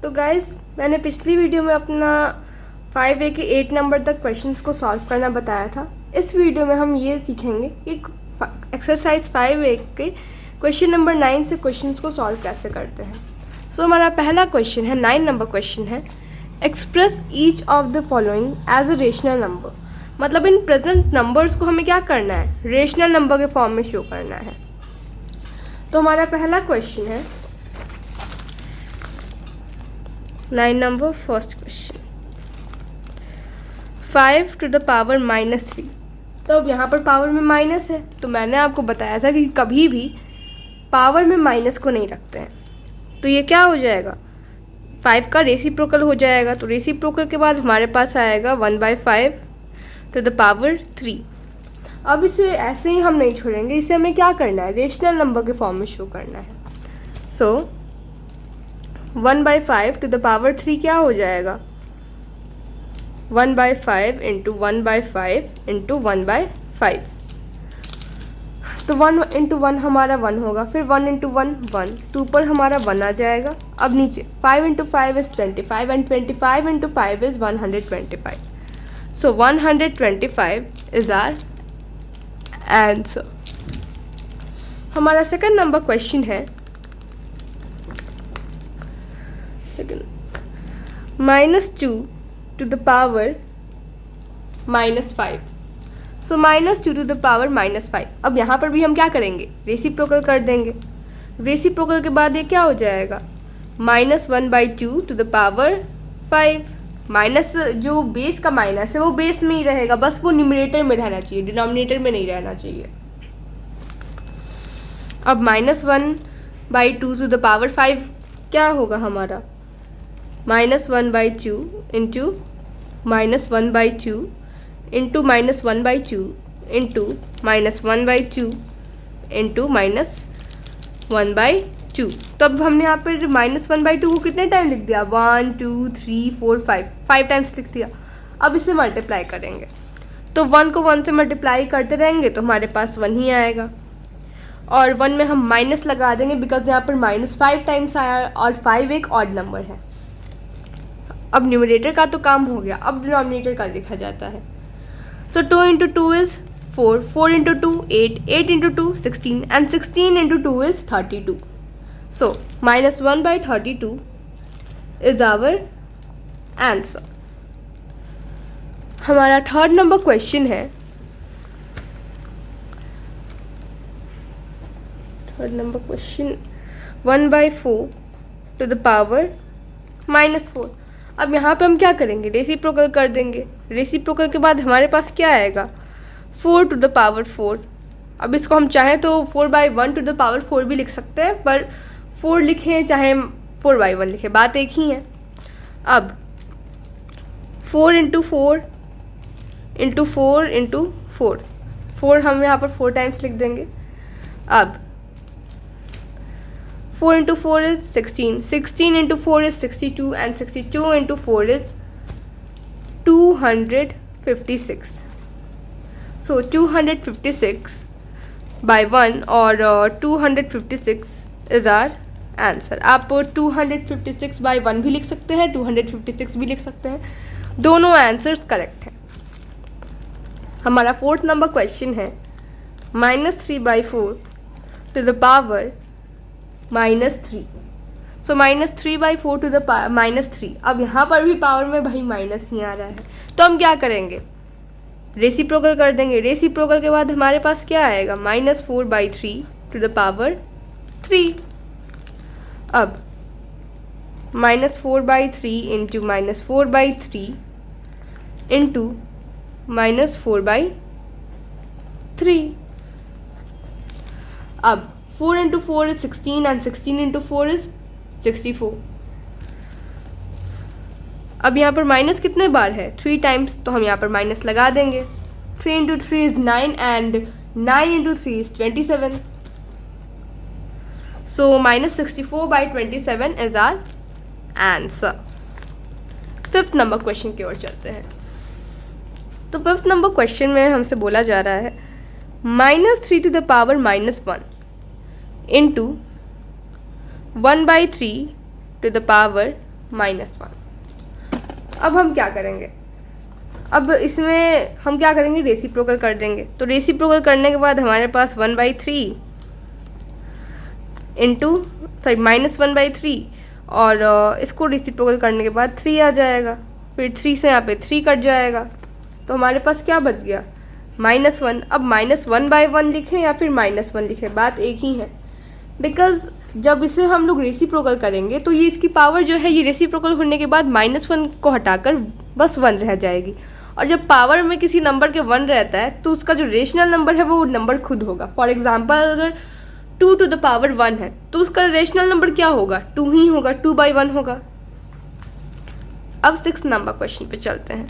तो गाइस, मैंने पिछली वीडियो में अपना 5A के 8 नंबर तक क्वेश्चंस को सॉल्व करना बताया था। इस वीडियो में हम ये सीखेंगे कि एक्सरसाइज 5A के क्वेश्चन नंबर 9 से क्वेश्चंस को सॉल्व कैसे करते हैं। सो हमारा पहला क्वेश्चन है, 9 नंबर क्वेश्चन है, express each of the following as a rational number. मतलब इन प्रेजेंट नंबर्स को हमें क्या करना है, रेशनल नंबर के फॉर्म में शो करना है। तो हमारा पहला क्वेश्चन है 9 number first question, 5 to the power -3। तो अब यहाँ पर पावर में माइनस है, तो मैंने आपको बताया था कि कभी भी पावर में माइनस को नहीं रखते हैं। तो ये क्या हो जाएगा, 5 का रेसिप्रोकल हो जाएगा। तो रेसिप्रोकल के बाद हमारे पास आएगा 1/5 to the power 3। अब इसे ऐसे ही हम नहीं छोड़ेंगे, इसे हमें क्या करना है, रेशनल नंबर के फॉर्म में शो करना है। सो 1/5 to the power 3 क्या हो जाएगा, 1/5 इंटू 1/5 इंटू 1/5। तो 1 इंटू 1 हमारा 1 होगा, फिर 1 इंटू 1 1, तो ऊपर हमारा 1 आ जाएगा। अब नीचे 5 into 5 is 25 and 25 into 5 is 125। So 125 is our answer. हमारा सेकंड नंबर क्वेश्चन है, -2 to the power -5। So -2 to the power -5। अब यहाँ पर भी हम क्या करेंगे, रेसिप्रोकल कर देंगे। रेसिप्रोकल के बाद ये क्या हो जाएगा, -1/2 to the power 5। माइनस जो बेस का माइनस है वो बेस में ही रहेगा, बस वो न्यूमरेटर में रहना चाहिए, डिनोमिनेटर में नहीं रहना चाहिए। अब -1/2 to the power 5 क्या होगा हमारा, -1/2 इंटू -1/2 इंटू -1/2 इंटू -1/2 इंटू -1/2। तो अब हमने यहाँ पर -1/2 को कितने टाइम लिख दिया, 1 2 3 4 5 टाइम्स लिख दिया। अब इसे मल्टीप्लाई करेंगे, तो 1 को 1 से मल्टीप्लाई करते रहेंगे तो हमारे पास 1 ही आएगा, और 1 में हम माइनस लगा देंगे बिकॉज यहाँ पर -5 टाइम्स आया और 5 एक ऑड नंबर है। अब न्यूमरेटर का तो काम हो गया, अब डिनोमिनेटर का लिखा जाता है। So 2 into 2 is 4, 4 into 2 8, 8 into 2 16 and 16 into 2 is 32। So -1/32 is our answer. हमारा थर्ड नंबर क्वेश्चन है, third number question 1/4 to the power -4। अब यहाँ पे हम क्या करेंगे, रेसिप्रोकल कर देंगे। रेसिप्रोकल के बाद हमारे पास क्या आएगा, 4 to the power 4। अब इसको हम चाहें तो 4/1 to the power 4 भी लिख सकते हैं, पर 4 लिखें चाहे 4/1 लिखें, बात एक ही है। अब 4 इंटू 4 इंटू 4 इंटू 4, 4 हम यहाँ पर 4 टाइम्स लिख देंगे। अब 4 into 4 is 16, 16 into 4 is 62 and 62 into 4 is 256। सो 256/1 और 256 इज़ आर आंसर। आप 256/1 भी लिख सकते हैं, 256 भी लिख सकते हैं, दोनों आंसर्स करेक्ट हैं। हमारा फोर्थ नंबर क्वेश्चन है, -3/4 to the power -3। So -3/4 to the power -3। अब यहाँ पर भी पावर में भाई माइनस ही आ रहा है, तो हम क्या करेंगे, रेसिप्रोकल कर देंगे। रेसिप्रोकल के बाद हमारे पास क्या आएगा, -4/3 to the power 3। अब -4/3 इंटू -4/3 इंटू -4/3। अब 4 into 4 is 16 and 16 into 4 is 64। अब यहाँ पर माइनस कितने बार है, 3 टाइम्स, तो हम यहाँ पर माइनस लगा देंगे। 3 into 3 is 9 and 9 into 3 is 27। So -64/27 is our answer. Fifth number question की ओर चलते हैं। तो फिफ्थ नंबर क्वेश्चन में हमसे बोला जा रहा है -3 to the power -1 into 1/3 to the power -1। अब हम क्या करेंगे, अब इसमें हम क्या करेंगे, रेसिप्रोकल कर देंगे। तो रेसिप्रोकल करने के बाद हमारे पास 1/3 इंटू -1/3 और इसको रेसिप्रोकल करने के बाद 3 आ जाएगा, फिर 3 से यहाँ पे 3 कट जाएगा, तो हमारे पास क्या बच गया, -1। अब -1/1 लिखें या फिर -1 लिखें, बात एक ही है, बिकॉज जब इसे हम लोग रेसिप्रोकल करेंगे तो ये इसकी पावर जो है ये रेसिप्रोकल होने के बाद -1 को हटाकर बस 1 रह जाएगी। और जब पावर में किसी नंबर के 1 रहता है तो उसका जो रेशनल नंबर है वो नंबर खुद होगा। फॉर एग्जांपल अगर 2 टू द पावर 1 है तो उसका रेशनल नंबर क्या होगा, 2 ही होगा, 2/1 होगा। अब 6 नंबर क्वेश्चन पे चलते हैं।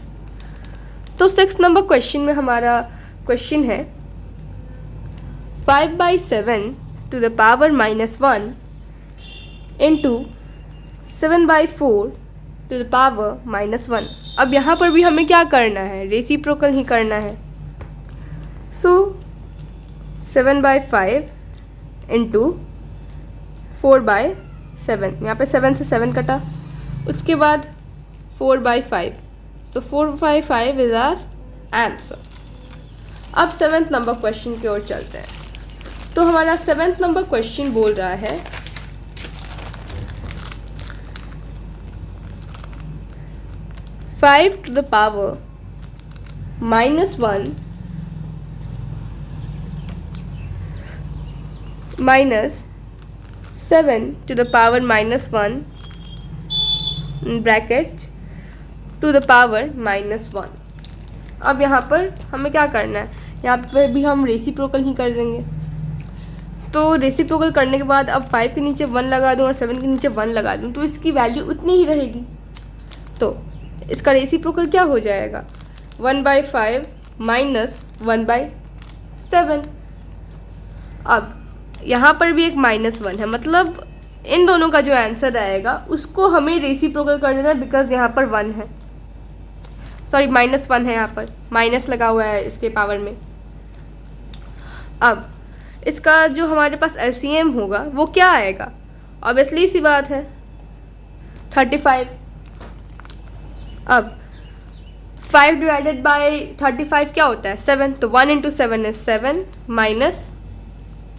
तो 6 नंबर क्वेश्चन में हमारा क्वेश्चन है 5/7 to the power -1 into 7/4 to the power -1। अब यहाँ पर भी हमें क्या करना है, रेसिप्रोकल ही करना है। सो 7/5 इंटू 4/7, यहाँ पे 7 से 7 कटा, उसके बाद 4/5, सो 4/5 इज आवर आंसर। अब 7th नंबर क्वेश्चन की ओर चलते हैं। तो हमारा 7th नंबर क्वेश्चन बोल रहा है 5 to the power -1 minus 7 to the power -1 bracket to the power -1। अब यहाँ पर हमें क्या करना है, यहाँ पे भी हम रेसिप्रोकल ही कर देंगे। तो रेसिप्रोकल करने के बाद अब 5 के नीचे 1 लगा दूँ और 7 के नीचे 1 लगा दूँ तो इसकी वैल्यू उतनी ही रहेगी। तो इसका रेसिप्रोकल क्या हो जाएगा, 1/5 माइनस 1/7। अब यहाँ पर भी एक -1 है, मतलब इन दोनों का जो आंसर आएगा उसको हमें रेसिप्रोकल कर देना, बिकॉज यहाँ पर 1 है, सॉरी -1 है, यहाँ पर माइनस लगा हुआ है इसके पावर में। अब इसका जो हमारे पास LCM होगा वो क्या आएगा, ऑब्वियसली सी बात है 35। अब 5 डिवाइडेड बाय 35 क्या होता है, 7, तो 1 into 7 is 7 minus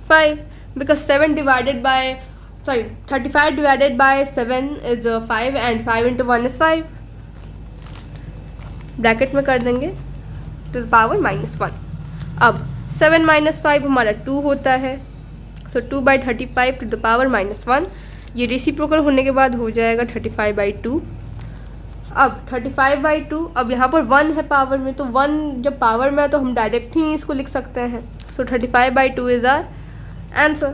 5, because 7 divided bye 35 divided by 7 is 5 and 5 into 1 is 5, bracket में कर देंगे टू द पावर -1। अब 7 - 5 हमारा 2 होता है, सो 2/35 टू द पावर -1। ये रेसिप्रोकल होने के बाद हो जाएगा 35/2। अब 35/2, अब यहाँ पर 1 है पावर में, तो 1 जब पावर में है तो हम डायरेक्ट ही इसको लिख सकते हैं। So 35/2 is our answer.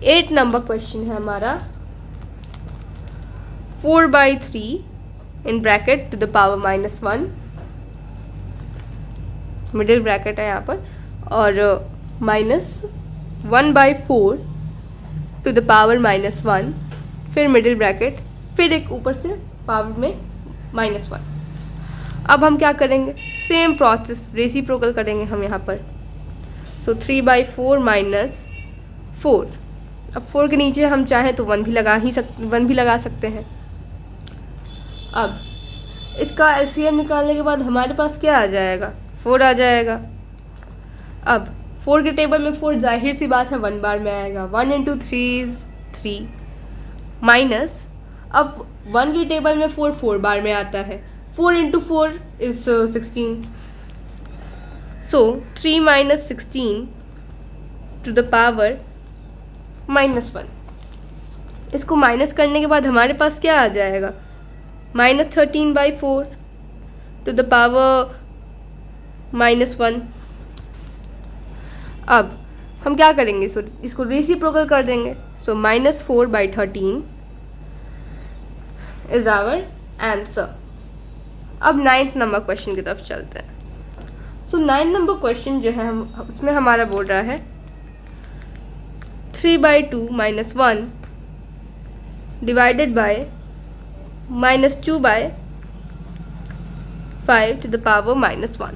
8 number question है हमारा 4/3 in bracket to the power -1, middle bracket है यहाँ पर, और -1/4 टू द पावर -1, फिर मिडिल ब्रैकेट, फिर एक ऊपर से पावर में -1। अब हम क्या करेंगे, सेम प्रोसेस रेसिप्रोकल करेंगे हम यहाँ पर। सो 3/4 - 4, अब 4 के नीचे हम चाहें तो 1 भी लगा सकते हैं। अब इसका LCM निकालने के बाद हमारे पास क्या आ जाएगा, 4 आ जाएगा। अब 4 के टेबल में 4 जाहिर सी बात है 1 बार में आएगा, 1 इंटू 3 इज 3 माइनस, अब 1 के टेबल में 4 बार में आता है, 4 into 4 is 16, so 3 - 16 to the power -1। इसको माइनस करने के बाद हमारे पास क्या आ जाएगा, -13/4 टू द पावर -1। अब हम क्या करेंगे, इसको रेसिप्रोकल कर देंगे। सो -4/13 इज आवर आंसर। अब 9th नंबर क्वेश्चन की तरफ चलते हैं। सो 9 नंबर क्वेश्चन जो है हम उसमें हमारा बोल रहा है 3/2 - 1 divided by -2/5 to the power -1।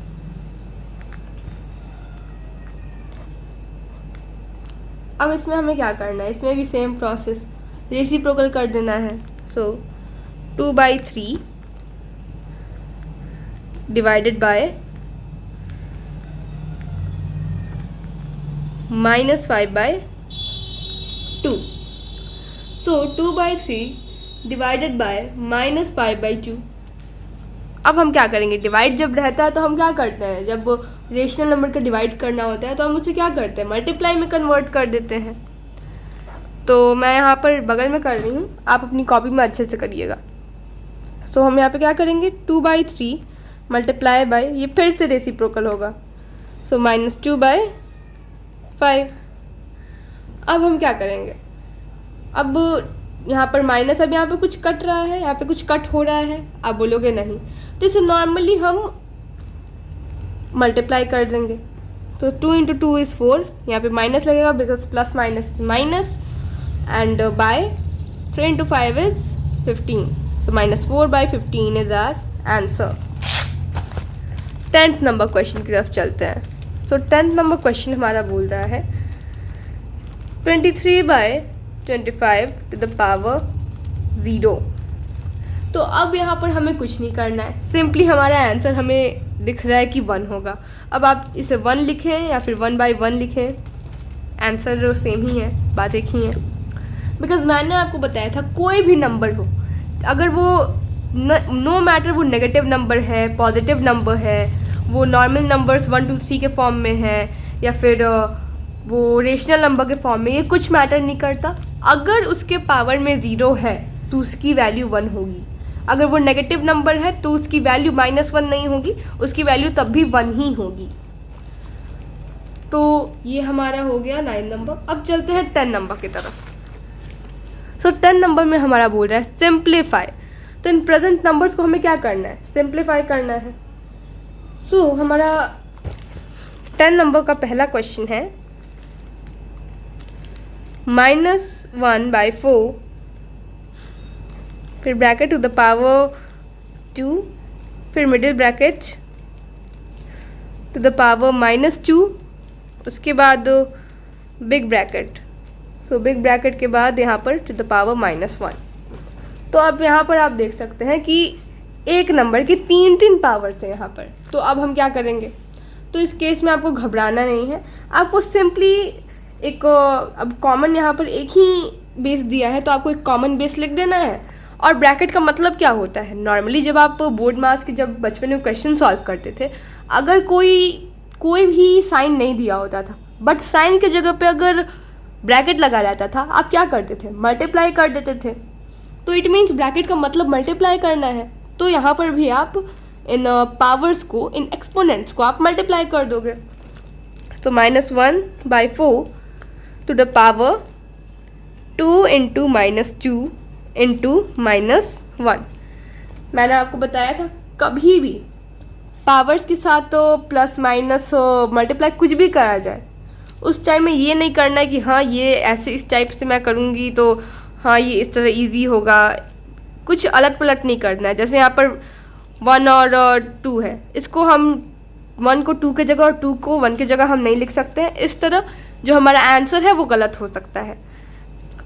अब इसमें हमें क्या करना है, इसमें भी सेम प्रोसेस रेसिप्रोकल कर देना है। सो 2/3 divided by -5/2. So 2/3 divided by -5/2. अब हम क्या करेंगे, डिवाइड जब रहता है तो हम क्या करते हैं, जब रेशनल नंबर का डिवाइड करना होता है तो हम उसे क्या करते हैं, मल्टीप्लाई में कन्वर्ट कर देते हैं। तो मैं यहाँ पर बगल में कर रही हूँ, आप अपनी कॉपी में अच्छे से करिएगा। सो हम यहाँ पे क्या करेंगे, 2/3 मल्टीप्लाई बाय, ये फिर से रेसिप्रोकल होगा, सो -2/5। अब हम क्या करेंगे, अब यहाँ पर माइनस, अब यहाँ पे कुछ कट रहा है, यहाँ पे कुछ कट हो रहा है, आप बोलोगे नहीं, तो इसे नॉर्मली हम मल्टीप्लाई कर देंगे। तो 2 × 2 is 4, यहाँ पे माइनस लगेगा because plus minus is minus, and by 3 × 5 is 15, so -4/15 is our answer। 10th number question की तरफ चलते हैं। सो 10th नंबर क्वेश्चन हमारा बोल रहा है 23/25 to the power 0। तो अब यहाँ पर हमें कुछ नहीं करना है, सिंपली हमारा आंसर हमें दिख रहा है कि 1 होगा। अब आप इसे 1 लिखें या फिर 1/1 लिखें, आंसर सेम ही है, बात एक ही है। बिकॉज मैंने आपको बताया था कोई भी नंबर हो, अगर वो नो मैटर वो नेगेटिव नंबर है, पॉजिटिव नंबर है, वो नॉर्मल नंबर्स 1 2 3 के फॉर्म में है, या फिर वो रेशनल नंबर के फॉर्म में, ये कुछ मैटर नहीं करता। अगर उसके पावर में 0 है तो उसकी वैल्यू 1 होगी, अगर वो नेगेटिव नंबर है तो उसकी वैल्यू -1 नहीं होगी, उसकी वैल्यू तब भी 1 ही होगी। तो ये हमारा हो गया 9 नंबर। अब चलते हैं 10 नंबर की तरफ। सो 10 नंबर में हमारा बोल रहा है सिंप्लीफाई। तो इन प्रेजेंट नंबर्स को हमें क्या करना है, सिंप्लीफाई करना है। सो हमारा 10 नंबर का पहला क्वेश्चन है -1/4, फिर ब्रैकेट टू द पावर 2, फिर middle bracket to the power -2, उसके बाद big bracket. So big bracket के बाद यहाँ पर टू द पावर -1। तो अब यहाँ पर आप देख सकते हैं कि एक नंबर की 3 पावर्स है यहाँ पर। तो अब हम क्या करेंगे, तो इस केस में आपको घबराना नहीं है, आपको सिंपली एक, अब कॉमन यहाँ पर एक ही बेस दिया है तो आपको एक कॉमन बेस लिख देना है। और ब्रैकेट का मतलब क्या होता है, नॉर्मली जब आप बोर्ड मार्क्स की जब बचपन में क्वेश्चन सॉल्व करते थे, अगर कोई भी साइन नहीं दिया होता था, बट साइन के जगह पे अगर ब्रैकेट लगा रहता था, आप क्या करते थे, मल्टीप्लाई कर देते थे। तो इट मीन्स ब्रैकेट का मतलब मल्टीप्लाई करना है। तो यहाँ पर भी आप इन पावर्स को, इन एक्सपोनेंट्स को आप मल्टीप्लाई कर दोगे। तो -1/4 टू द पावर 2 × -2 × -1। मैंने आपको बताया था कभी भी पावर्स के साथ तो प्लस माइनस मल्टीप्लाई कुछ भी करा जाए, उस टाइम में ये नहीं करना है कि हाँ ये ऐसे इस टाइप से मैं करूँगी तो हाँ ये इस तरह इजी होगा, कुछ अलट पलट नहीं करना है। जैसे यहाँ पर 1 और 2 है, इसको हम 1 को 2 की जगह और 2 को 1 की जगह हम नहीं लिख सकते हैं। इस तरह जो हमारा आंसर है वो गलत हो सकता है।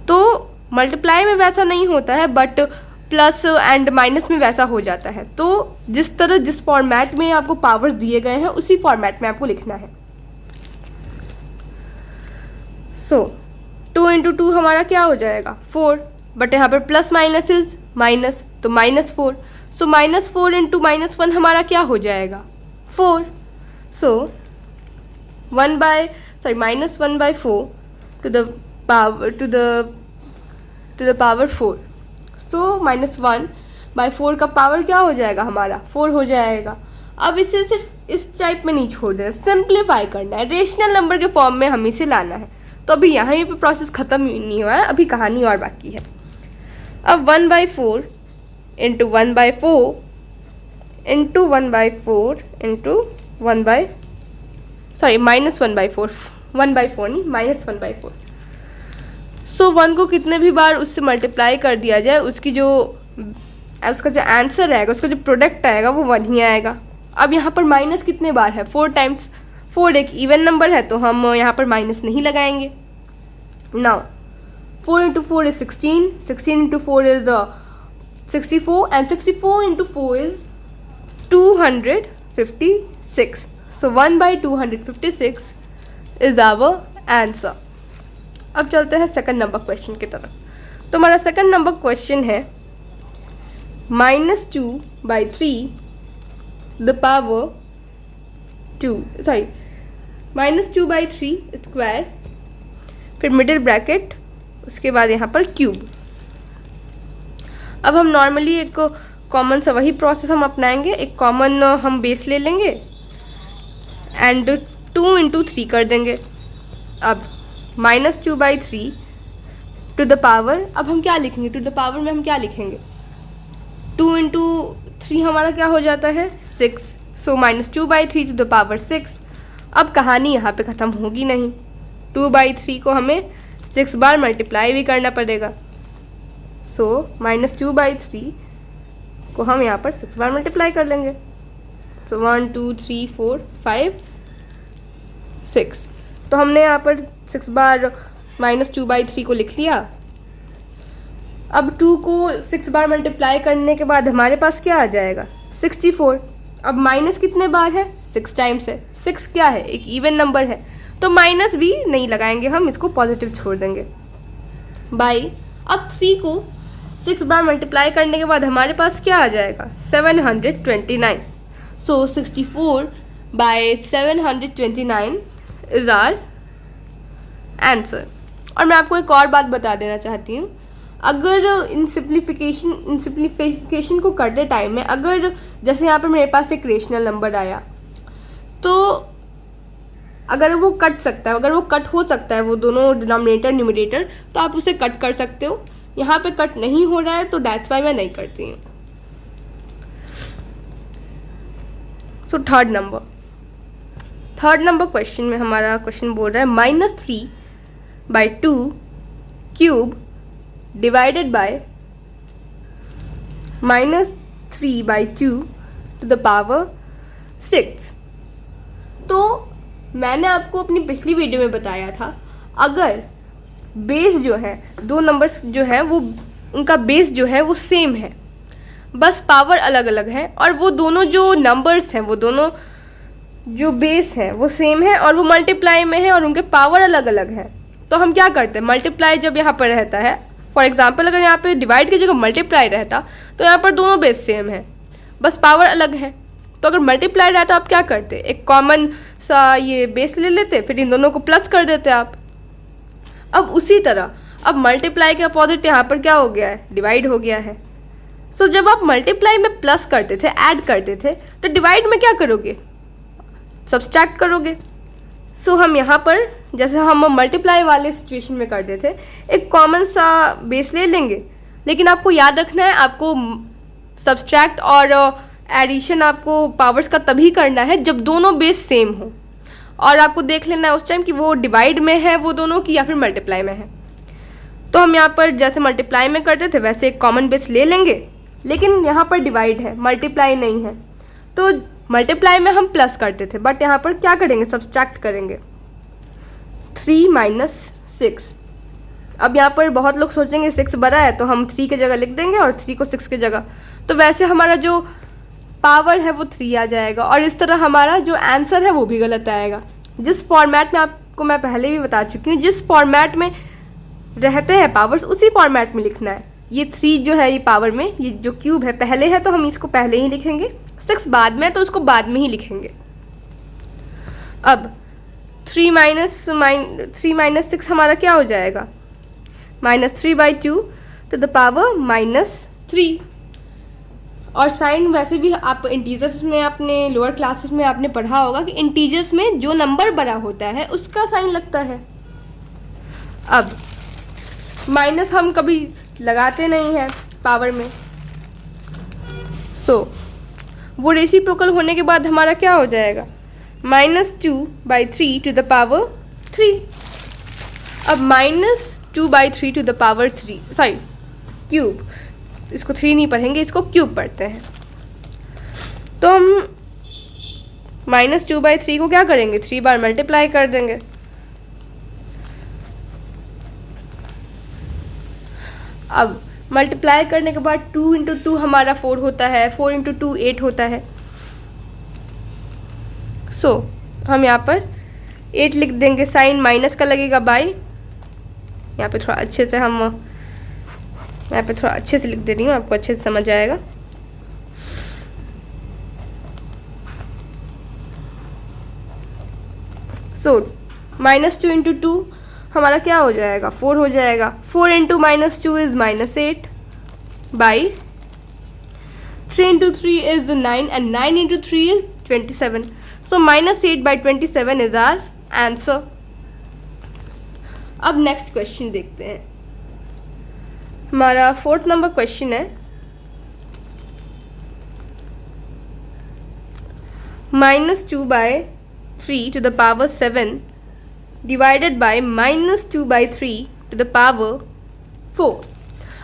तो मल्टीप्लाई में वैसा नहीं होता है, बट प्लस एंड माइनस में वैसा हो जाता है। तो जिस तरह जिस फॉर्मेट में आपको पावर्स दिए गए हैं उसी फॉर्मेट में आपको लिखना है। सो 2 × 2 हमारा क्या हो जाएगा, 4, बट यहाँ पर प्लस माइनस इज माइनस, तो -4। सो -4 × -1 हमारा क्या हो जाएगा, 4। सो -1/4 टू द पावर 4। सो -1/4 का पावर क्या हो जाएगा, हमारा 4 हो जाएगा। अब इसे सिर्फ इस टाइप में नहीं छोड़ देना, सिंप्लीफाई करना है, रेशनल नंबर के फॉर्म में हमें इसे लाना है। तो अभी यहाँ पे प्रोसेस ख़त्म नहीं हुआ है, अभी कहानी और बाकी है। अब 1/4 × 1/4 × 1/4 × -1/4, 1/4 नहीं, -1/4। सो 1 को कितने भी बार उससे मल्टीप्लाई कर दिया जाए, उसका जो आंसर आएगा, उसका जो प्रोडक्ट आएगा वो 1 ही आएगा। अब यहाँ पर माइनस कितने बार है, 4 टाइम्स। 4 एक इवन नंबर है तो हम यहाँ पर माइनस नहीं लगाएंगे। Now 4 × 4 is 16, 16 × 4 is 64 and 64 into 4 is 256. So 1 by 256 is our answer. अब चलते हैं सेकंड नंबर क्वेश्चन की तरफ. तो हमारा सेकंड नंबर क्वेश्चन है -2/3 द पावर 2/3 स्क्वायर, फिर मिडिल ब्रैकेट, उसके बाद यहाँ पर क्यूब. अब हम नॉर्मली एक कॉमन सा वही प्रोसेस हम अपनाएंगे. एक कॉमन हम बेस ले लेंगे एंड 2 into 3 कर देंगे. अब -2/3 टू द पावर, अब हम क्या लिखेंगे टू द पावर में, हम क्या लिखेंगे 2 into 3 हमारा क्या हो जाता है 6. सो -2/3 टू द पावर 6. अब कहानी यहाँ पे ख़त्म होगी नहीं. 2/3 को हमें 6 बार मल्टीप्लाई भी करना पड़ेगा. सो -2/3 को हम यहाँ पर 6 बार मल्टीप्लाई कर लेंगे. सो 1 2 3 4 5 6. तो हमने यहाँ पर 6 बार -2/3 को लिख लिया. अब 2 को 6 बार मल्टीप्लाई करने के बाद हमारे पास क्या आ जाएगा 64. अब माइनस कितने बार है 6 टाइम्स है. 6 क्या है एक इवन नंबर है, तो माइनस भी नहीं लगाएंगे हम, इसको पॉजिटिव छोड़ देंगे. बाई अब 3 को 6 बार मल्टीप्लाई करने के बाद हमारे पास क्या आ जाएगा 729. सो 64/729 इज़ आवर आंसर. और मैं आपको एक और बात बता देना चाहती हूँ. अगर इन सिंप्लीफिकेशन को करते टाइम में, अगर जैसे यहाँ पर मेरे पास एक रेशनल नंबर आया, तो अगर वो कट सकता है, अगर वो कट हो सकता है वो दोनों डिनोमिनेटर न्यूमरेटर, तो आप उसे कट कर सकते हो. यहाँ पे कट नहीं हो रहा है तो दैट्स वाई मैं नहीं करती हूँ. सो थर्ड नंबर क्वेश्चन में हमारा क्वेश्चन बोल रहा है -3/2 cube divided by -3/2 to the power 6. तो मैंने आपको अपनी पिछली वीडियो में बताया था, अगर बेस जो है, दो नंबर्स जो है वो उनका बेस जो है वो सेम है, बस पावर अलग अलग है, और वो दोनों जो नंबर्स हैं, वो दोनों जो बेस हैं वो सेम है और वो मल्टीप्लाई में है और उनके पावर अलग अलग हैं, तो हम क्या करते हैं मल्टीप्लाई जब यहाँ पर रहता है, फॉर एग्जांपल अगर यहाँ पे डिवाइड की जगह मल्टीप्लाई रहता तो यहाँ पर दोनों बेस सेम है, बस पावर अलग है. तो अगर मल्टीप्लाई रहता आप क्या करते, एक कॉमन सा ये बेस ले लेते, फिर इन दोनों को प्लस कर देते आप. अब उसी तरह अब मल्टीप्लाई के अपोजिट यहाँ पर क्या हो गया है डिवाइड हो गया है. सो जब आप मल्टीप्लाई में प्लस करते थे, ऐड करते थे, तो डिवाइड में क्या करोगे सब्सट्रैक्ट करोगे. सो हम यहाँ पर जैसे हम मल्टीप्लाई वाले सिचुएशन में करते थे, एक कॉमन सा बेस ले लेंगे, लेकिन आपको याद रखना है आपको सब्सट्रैक्ट और एडिशन आपको पावर्स का तभी करना है जब दोनों बेस सेम हो, और आपको देख लेना है उस टाइम कि वो डिवाइड में है वो दोनों की या फिर मल्टीप्लाई में है. तो हम यहाँ पर जैसे मल्टीप्लाई में करते थे वैसे एक कॉमन बेस ले लेंगे, लेकिन यहाँ पर डिवाइड है मल्टीप्लाई नहीं है, तो मल्टीप्लाई में हम प्लस करते थे, बट यहाँ पर क्या करेंगे सब्सट्रैक्ट करेंगे. 3 - 6. अब यहाँ पर बहुत लोग सोचेंगे 6 बड़ा है तो हम 3 की जगह लिख देंगे और 3 को 6 की जगह, तो वैसे हमारा जो पावर है वो 3 आ जाएगा, और इस तरह हमारा जो आंसर है वो भी गलत आएगा. जिस फॉर्मेट में आपको मैं पहले भी बता चुकी हूँ, जिस फॉर्मेट में रहते हैं पावर्स उसी फॉर्मेट में लिखना है. ये 3 जो है ये पावर में, ये जो क्यूब है पहले है तो हम इसको पहले ही लिखेंगे, 6 बाद में तो उसको बाद में ही लिखेंगे. अब 3 - 6 हमारा क्या हो जाएगा -3/2 टू द पावर -3. और साइन वैसे भी आप इंटीजर्स में अपने लोअर क्लासेस में आपने पढ़ा होगा कि इंटीजर्स में जो नंबर बड़ा होता है उसका साइन लगता है. अब माइनस हम कभी लगाते नहीं हैं पावर में, सो वो रेसिप्रोकल होने के बाद हमारा क्या हो जाएगा -2/3 टू द पावर 3. अब -2/3 टू द पावर 3 क्यूब, इसको 3 नहीं पढ़ेंगे, इसको क्यूब पढ़ते हैं. तो हम -2/3 को क्या करेंगे 3 बार मल्टीप्लाई कर देंगे. अब मल्टीप्लाई करने के बाद 2 इंटू 2 हमारा 4 होता है, 4 इंटू 2 8 होता है। सो हम यहाँ पर 8 लिख देंगे, साइन माइनस का लगेगा बाय, यहाँ पे थोड़ा अच्छे से हम यहाँ पे थोड़ा अच्छे से लिख दे रही हूँ, आपको अच्छे से समझ आएगा। सो -2 इंटू 2 हमारा क्या हो जाएगा, 4 हो जाएगा। 4 into -2 is -8 by 3 into 3 is 9 and 9 into 3 is 27। So -8 by 27 is our answer. अब नेक्स्ट क्वेश्चन देखते हैं। हमारा 4th नंबर क्वेश्चन है, -2 by 3 to the power 7 divided by -2 by 3 to the power 4।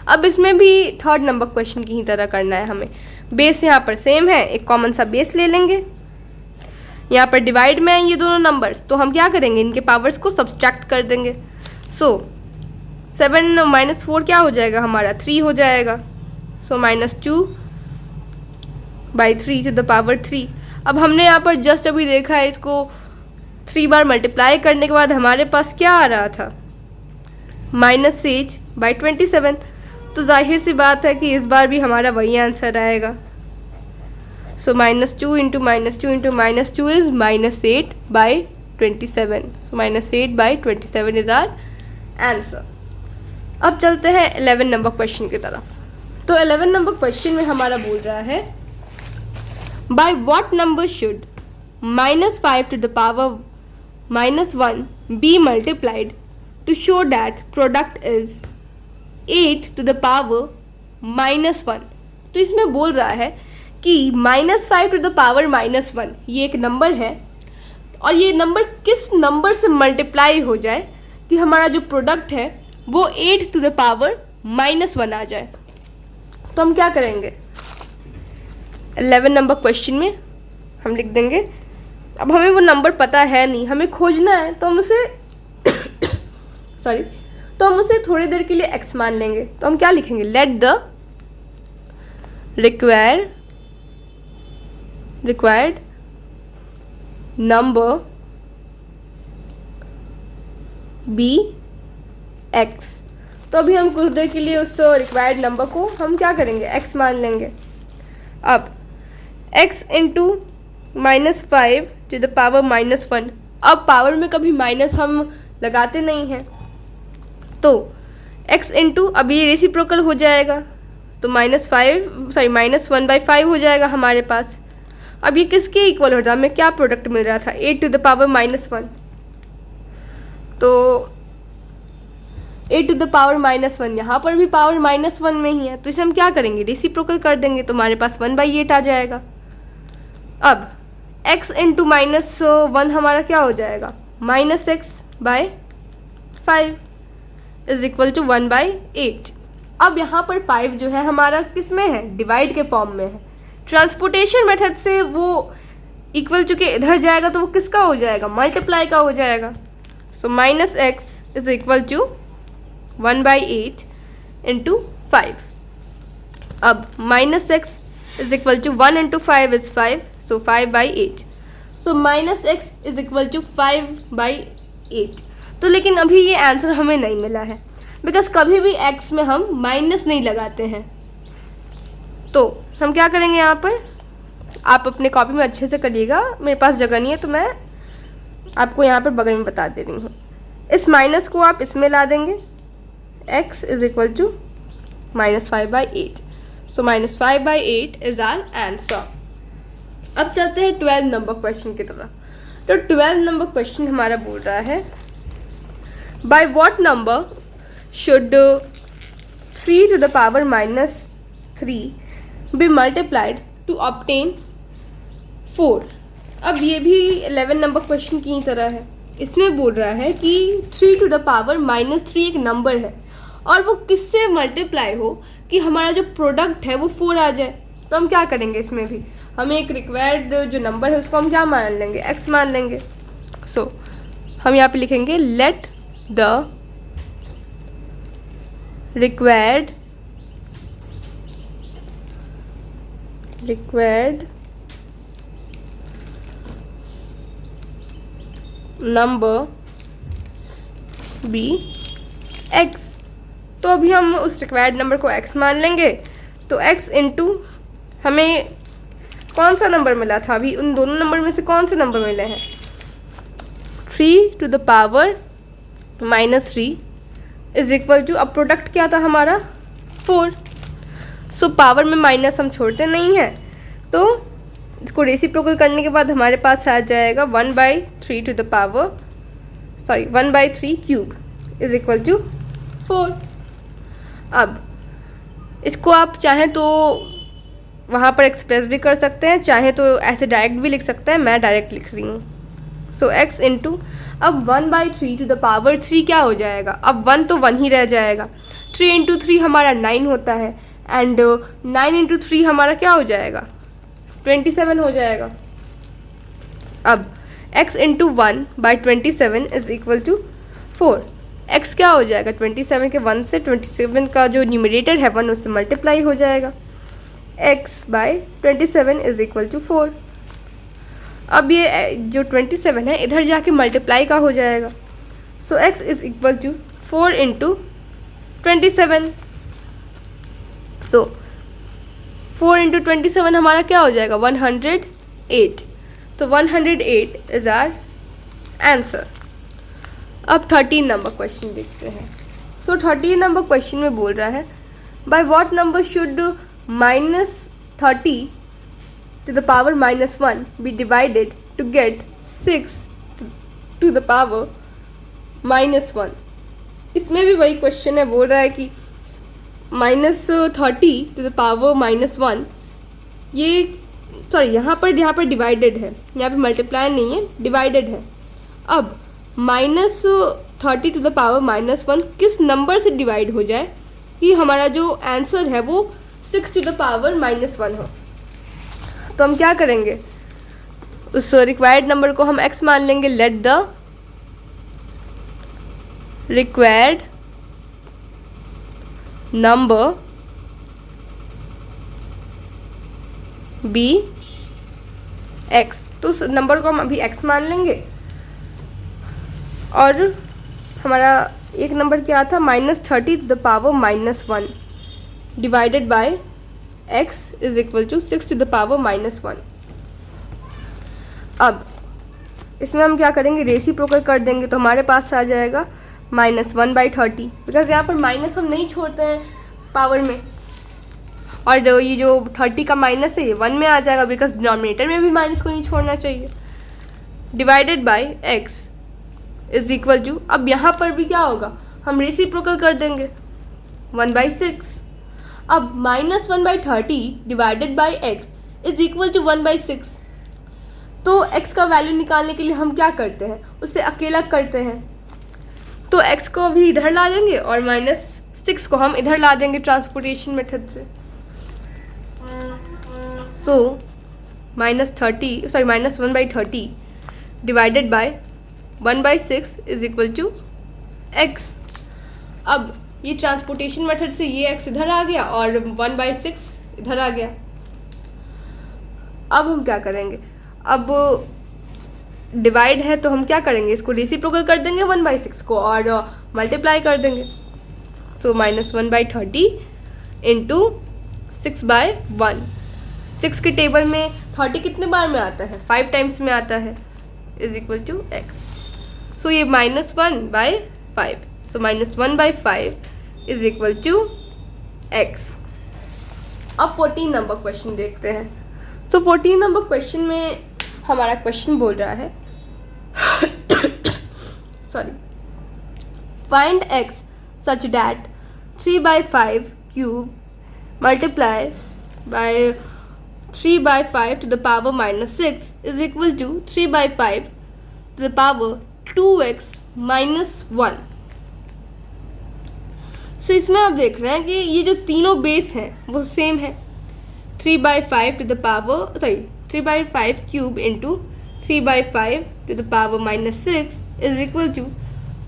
अब इसमें भी 3rd नंबर क्वेश्चन की ही तरह करना है हमें। बेस यहाँ पर सेम है, एक कॉमन सा बेस ले लेंगे। यहाँ पर डिवाइड में है ये दोनों नंबर्स, तो हम क्या करेंगे, इनके पावर्स को सब्सट्रैक्ट कर देंगे। सो 7 - 4 क्या हो जाएगा हमारा, 3 हो जाएगा। So -2 by 3 to the power 3। अब हमने यहाँ पर जस्ट अभी देखा है, इसको 3 बार मल्टीप्लाई करने के बाद हमारे पास क्या आ रहा था, -8 बाई 27। तो जाहिर सी बात है कि इस बार भी हमारा वही आंसर आएगा। So -2 into -2 into -2 is -8 by 27। So -8 by 27 is our answer. अब चलते हैं 11 नंबर क्वेश्चन की तरफ। तो 11 नंबर क्वेश्चन में हमारा बोल रहा है, by what number should -5 to the power -1 be multiplied to show that product is 8 to the power -1। तो इसमें बोल रहा है कि -5 टू द पावर -1 ये एक नंबर है, और ये नंबर किस नंबर से मल्टीप्लाई हो जाए कि हमारा जो प्रोडक्ट है वो 8 टू द पावर -1 आ जाए। तो हम क्या करेंगे, 11 नंबर क्वेश्चन में हम लिख देंगे। अब हमें वो नंबर पता है नहीं, हमें खोजना है, तो हम उसे सॉरी तो हम उसे थोड़ी देर के लिए x मान लेंगे। तो हम क्या लिखेंगे, let the required number be x। तो अभी हम कुछ देर के लिए उस रिक्वायर्ड नंबर को हम क्या करेंगे, x मान लेंगे। अब x into -5 to the power -1। अब पावर में कभी माइनस हम लगाते नहीं हैं, तो x इंटू, अब ये रेसिप्रोकल हो जाएगा, तो -1/5 हो जाएगा हमारे पास। अब ये किसके इक्वल हो रहा है, हमें क्या प्रोडक्ट मिल रहा था, 8 टू द पावर -1। तो 8 टू द पावर -1 यहाँ पर भी पावर -1 में ही है, तो इसे हम क्या करेंगे, रेसिप्रोकल कर देंगे, तो हमारे पास 1/8 आ जाएगा। अब x इंटू -1 हमारा क्या हो जाएगा, -x/5 इज इक्वल टू 1/8। अब यहाँ पर 5 जो है हमारा किस में है, डिवाइड के फॉर्म में है। ट्रांसपोर्टेशन मेथड से वो इक्वल चूँकि इधर जाएगा तो वो किसका हो जाएगा, मल्टीप्लाई का हो जाएगा। सो -x is equal to 1/8 into 5। अब -x is equal to 1 into 5 is 5, so 5/8। So -x is equal to 5/8। तो लेकिन अभी ये आंसर हमें नहीं मिला है, बिकॉज कभी भी x में हम माइनस नहीं लगाते हैं। तो हम क्या करेंगे, यहाँ पर आप अपने कॉपी में अच्छे से करिएगा, मेरे पास जगह नहीं है तो मैं आपको यहाँ पर बगल में बता दे रही हूँ। इस माइनस को आप इसमें ला देंगे, x is equal to -5/8। So -5/8 is our answer. अब चलते हैं 12 नंबर क्वेश्चन की तरफ। तो 12 नंबर क्वेश्चन हमारा बोल रहा है, by what number should 3 to the power -3 be multiplied to obtain 4। अब ये भी 11 नंबर क्वेश्चन की तरह है। इसमें बोल रहा है कि 3 टू द पावर -3 एक नंबर है, और वो किससे मल्टीप्लाई हो कि हमारा जो प्रोडक्ट है वो 4 आ जाए। तो हम क्या करेंगे, इसमें भी हमें एक रिक्वायर्ड जो नंबर है उसको हम क्या मान लेंगे, x मान लेंगे। सो हम यहाँ पे लिखेंगे, let the required required number be x। तो अभी हम उस रिक्वायर्ड नंबर को x मान लेंगे। तो x इंटू हमें कौन सा नंबर मिला था, अभी उन दोनों नंबर में से कौन से नंबर मिले हैं, 3 to the power -3 is equal to, अब प्रोडक्ट क्या था हमारा 4। सो पावर में माइनस हम छोड़ते नहीं हैं, तो इसको रेसिप्रोकल करने के बाद हमारे पास आ जाएगा 1/3 to the power 1/3 cube is equal to 4। अब इसको आप चाहें तो वहाँ पर एक्सप्रेस भी कर सकते हैं, चाहें तो ऐसे डायरेक्ट भी लिख सकते हैं, मैं डायरेक्ट लिख रही हूँ। सो x इंटू, अब 1/3 टू द पावर 3 क्या हो जाएगा, अब 1 तो 1 ही रह जाएगा। 3 इंटू 3 हमारा 9 होता है, एंड 9 इंटू 3 हमारा क्या हो जाएगा, 27 हो जाएगा। अब x into 1/27 is equal to 4। x क्या हो जाएगा, 27 के 1 से 27 का जो न्यूमरेटर है 1 उससे मल्टीप्लाई हो जाएगा। x/27 is equal to 4। अब ये जो 27 है इधर जाके मल्टीप्लाई का हो जाएगा। सो x is equal to 4 into 27। So 4 into 27 हमारा क्या हो जाएगा, 108। तो 108 इज आर आंसर। अब 13 नंबर क्वेश्चन देखते हैं। सो 13 नंबर क्वेश्चन में बोल रहा है, by what number should -30 to the power -1 be divided to get 6 to the power -1। इसमें भी वही क्वेश्चन है, बोल रहा है कि -30 to the power -1, ये यहाँ पर डिवाइडेड है, यहाँ पे मल्टीप्लाई नहीं है, डिवाइडेड है। अब -30 to the power -1 किस नंबर से डिवाइड हो जाए कि हमारा जो आंसर है वो 6 to the power -1 हो। तो हम क्या करेंगे, उस रिक्वायर्ड नंबर को हम x मान लेंगे। Let the required number be x। तो उस नंबर को हम अभी x मान लेंगे, और हमारा एक नंबर क्या था, -30 to the power -1 divided by x is equal to 6 to the power -1। अब इसमें हम क्या करेंगे, रेसिप्रोकल कर देंगे, तो हमारे पास आ जाएगा -1/30, बिकॉज यहाँ पर माइनस हम नहीं छोड़ते हैं पावर में, और ये जो 30 का माइनस है ये 1 में आ जाएगा, बिकॉज डिनोमिनेटर में भी माइनस को नहीं छोड़ना चाहिए। Divided by x is equal to, अब यहाँ पर भी क्या होगा, हम रेसिप्रोकल कर देंगे 1/6। अब -1/30 divided by x is equal to 1/6। तो x का वैल्यू निकालने के लिए हम क्या करते हैं, उसे अकेला करते हैं। तो x को अभी इधर ला देंगे और -6 को हम इधर ला देंगे ट्रांसपोर्टेशन मेथड से। So -1/30 divided by 1/6 is equal to x। अब ये ट्रांसपोर्टेशन मेथड से ये x इधर आ गया और 1/6 इधर आ गया। अब हम क्या करेंगे, अब डिवाइड है तो हम क्या करेंगे, इसको रेसिप्रोकल कर देंगे 1/6 को और मल्टीप्लाई कर देंगे। सो -1/30 इंटू 6/1। 6 के टेबल में 30 कितने बार में आता है, 5 टाइम्स में आता है, इज इक्वल टू x। सो ये -1/5, सो -1/5 इज इक्वल टू x। अब 14 नंबर क्वेश्चन देखते हैं। सो 14 नंबर क्वेश्चन में हमारा क्वेश्चन बोल रहा है find x such that 3/5 cube multiply by 3/5 to the power -6 is equal to 3/5 to the power 2x -1। सो इसमें आप देख रहे हैं कि ये जो तीनों बेस हैं वो सेम है। 3/5 to the power 3/5 cube into 3/5 to the power -6 is equal to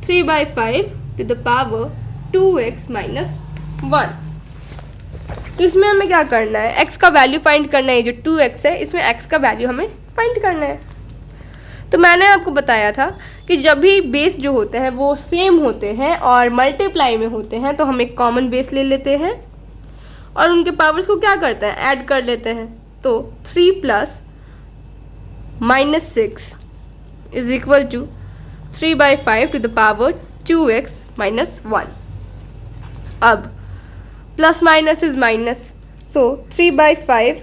3/5 to the power 2x -1। तो इसमें हमें क्या करना है, x का वैल्यू फाइंड करना है। जो 2x है इसमें x का वैल्यू हमें फाइंड करना है। तो मैंने आपको बताया था कि जब भी बेस जो होते हैं वो सेम होते हैं और मल्टीप्लाई में होते हैं तो हम एक कॉमन बेस ले लेते हैं और उनके पावर्स को क्या करते हैं, ऐड कर लेते हैं। तो 3 plus -6 is equal to 3/5 to the power 2x minus 1। अब plus minus is minus, so 3/5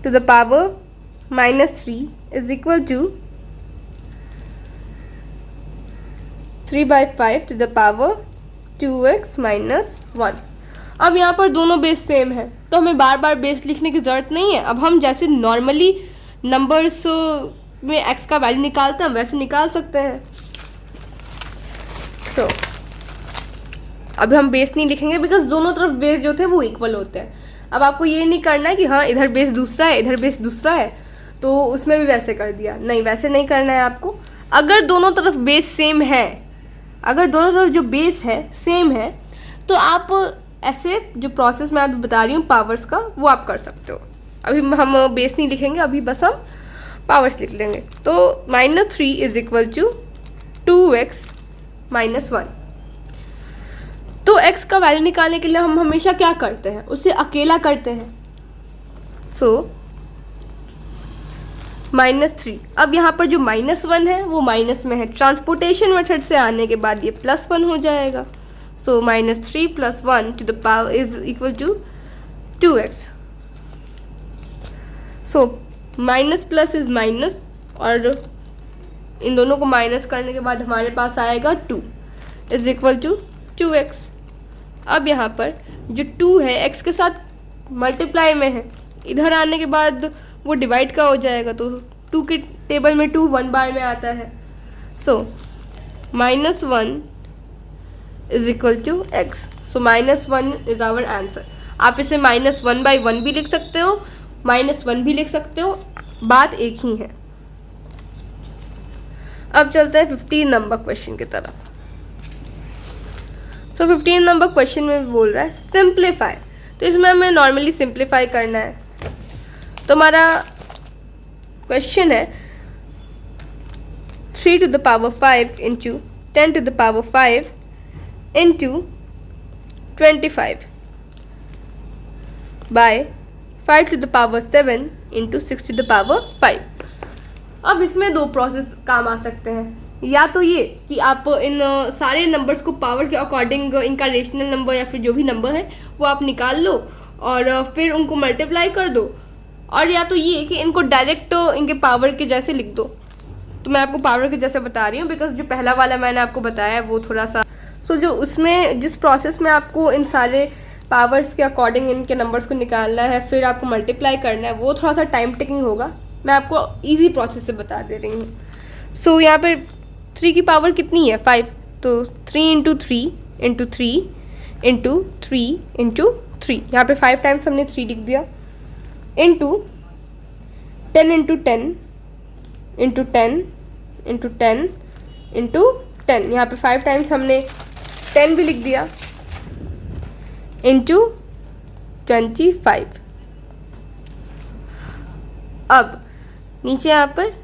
to the power -3 is equal to 3/5 to the power 2x minus 1। अब यहाँ पर दोनों बेस सेम है तो हमें बार बार बेस लिखने की ज़रूरत नहीं है। अब हम जैसे नॉर्मली नंबर्स में x का वैल्यू निकालते हैं वैसे निकाल सकते हैं। सो अभी हम बेस नहीं लिखेंगे बिकॉज दोनों तरफ बेस जो थे वो इक्वल होते हैं। अब आपको ये नहीं करना है कि हाँ इधर बेस दूसरा है इधर बेस दूसरा है तो उसमें भी वैसे कर दिया, नहीं वैसे नहीं करना है आपको। अगर दोनों तरफ बेस सेम है, अगर दोनों तरफ जो बेस है सेम है तो आप ऐसे जो प्रोसेस मैं आपको बता रही हूँ पावर्स का वो आप कर सकते हो। अभी हम बेस नहीं लिखेंगे, अभी बस हम पावर्स लिख लेंगे। तो -3 is equal to 2x minus 1। तो x का वैल्यू निकालने के लिए हम हमेशा क्या करते हैं, उसे अकेला करते हैं। सो -3। अब यहाँ पर जो -1 है वो माइनस में है, ट्रांसपोर्टेशन मेथड से आने के बाद ये +1 हो जाएगा। सो -3 + 1 to the power is equal to 2x। So minus plus is minus और इन दोनों को माइनस करने के बाद हमारे पास आएगा 2 इज इक्वल टू 2x। अब यहाँ पर जो 2 है x के साथ मल्टीप्लाई में है, इधर आने के बाद वो डिवाइड का हो जाएगा तो 2 के टेबल में 2 1 बार में आता है। So -1 is equal to x। So -1 is our answer. आप इसे -1/1 भी लिख सकते हो, -1 भी लिख सकते हो, बात एक ही है। अब चलते हैं 15 नंबर क्वेश्चन की तरफ। सो 15 नंबर क्वेश्चन में बोल रहा है सिंप्लीफाई। तो इसमें हमें नॉर्मली सिंप्लीफाई करना है। तो हमारा क्वेश्चन है 3 to the power 5 into 10 to the power 5 into 25 by 5 to the power 7 into 6 to the power 5। अब इसमें दो प्रोसेस काम आ सकते हैं। या तो ये कि आप इन सारे नंबर्स को पावर के अकॉर्डिंग इनका रेशनल नंबर या फिर जो भी नंबर है वो आप निकाल लो और फिर उनको मल्टीप्लाई कर दो, और या तो ये कि इनको डायरेक्ट इनके पावर के जैसे लिख दो। तो मैं आपको पावर के जैसे बता रही हूँ बिकॉज जो पहला वाला मैंने आपको बताया है वो थोड़ा सा जो उसमें जिस प्रोसेस में आपको इन सारे पावर्स के अकॉर्डिंग इनके नंबर्स को निकालना है फिर आपको मल्टीप्लाई करना है वो थोड़ा सा टाइम टेकिंग होगा। मैं आपको ईजी प्रोसेस से बता दे रही हूँ। सो यहाँ पे 3 की पावर कितनी है 5, तो 3 × 3 × 3 × 3 × 3, यहाँ पे 5 टाइम्स हमने 3 लिख दिया, इंटू 10 × 10 × 10 × 10 × 10, यहाँ पे 5 टाइम्स हमने 10 भी लिख दिया, इंटू 25। अब नीचे यहाँ पर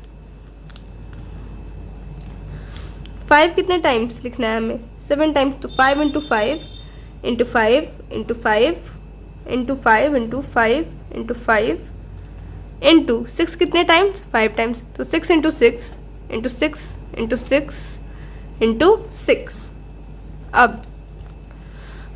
5 कितने टाइम्स लिखना है हमें, 7 टाइम्स। तो 5 × 5 × 5 × 5 × 5 × 5 × 5 इंटू 6 कितने टाइम्स, 5 टाइम्स। तो 6 × 6 × 6 × 6 × 6। अब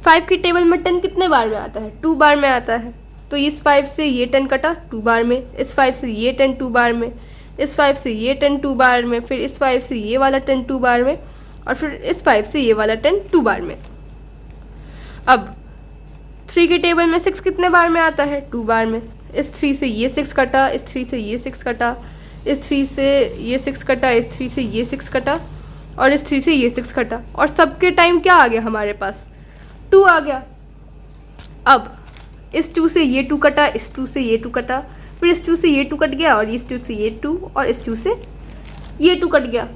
5 की टेबल में 10 कितने बार में आता है, 2 बार में आता है। तो इस 5 से ये 10 कटा 2 बार में, इस 5 से ये 10 2 बार में, इस 5 से ये 10 2 बार में, फिर इस 5 से ये वाला 10 2 बार में, और फिर इस 5 से ये वाला 10 2 बार में। अब 3 के टेबल में 6 कितने बार में आता है, 2 बार में। इस 3 से ये 6 कटा, इस 3 से ये 6 कटा, इस 3 से ये 6 कटा, इस 3 से ये 6 कटा, और इस 3 से ये 6 कटा, और सबके टाइम क्या आ गया हमारे पास, 2 आ गया। अब इस 2 से ये 2 कटा, इस 2 से ये 2 कटा, फिर इस 2 से ये 2 कट गया, और इस 2 से ये 2, और इस 2 से ये 2 कट गया।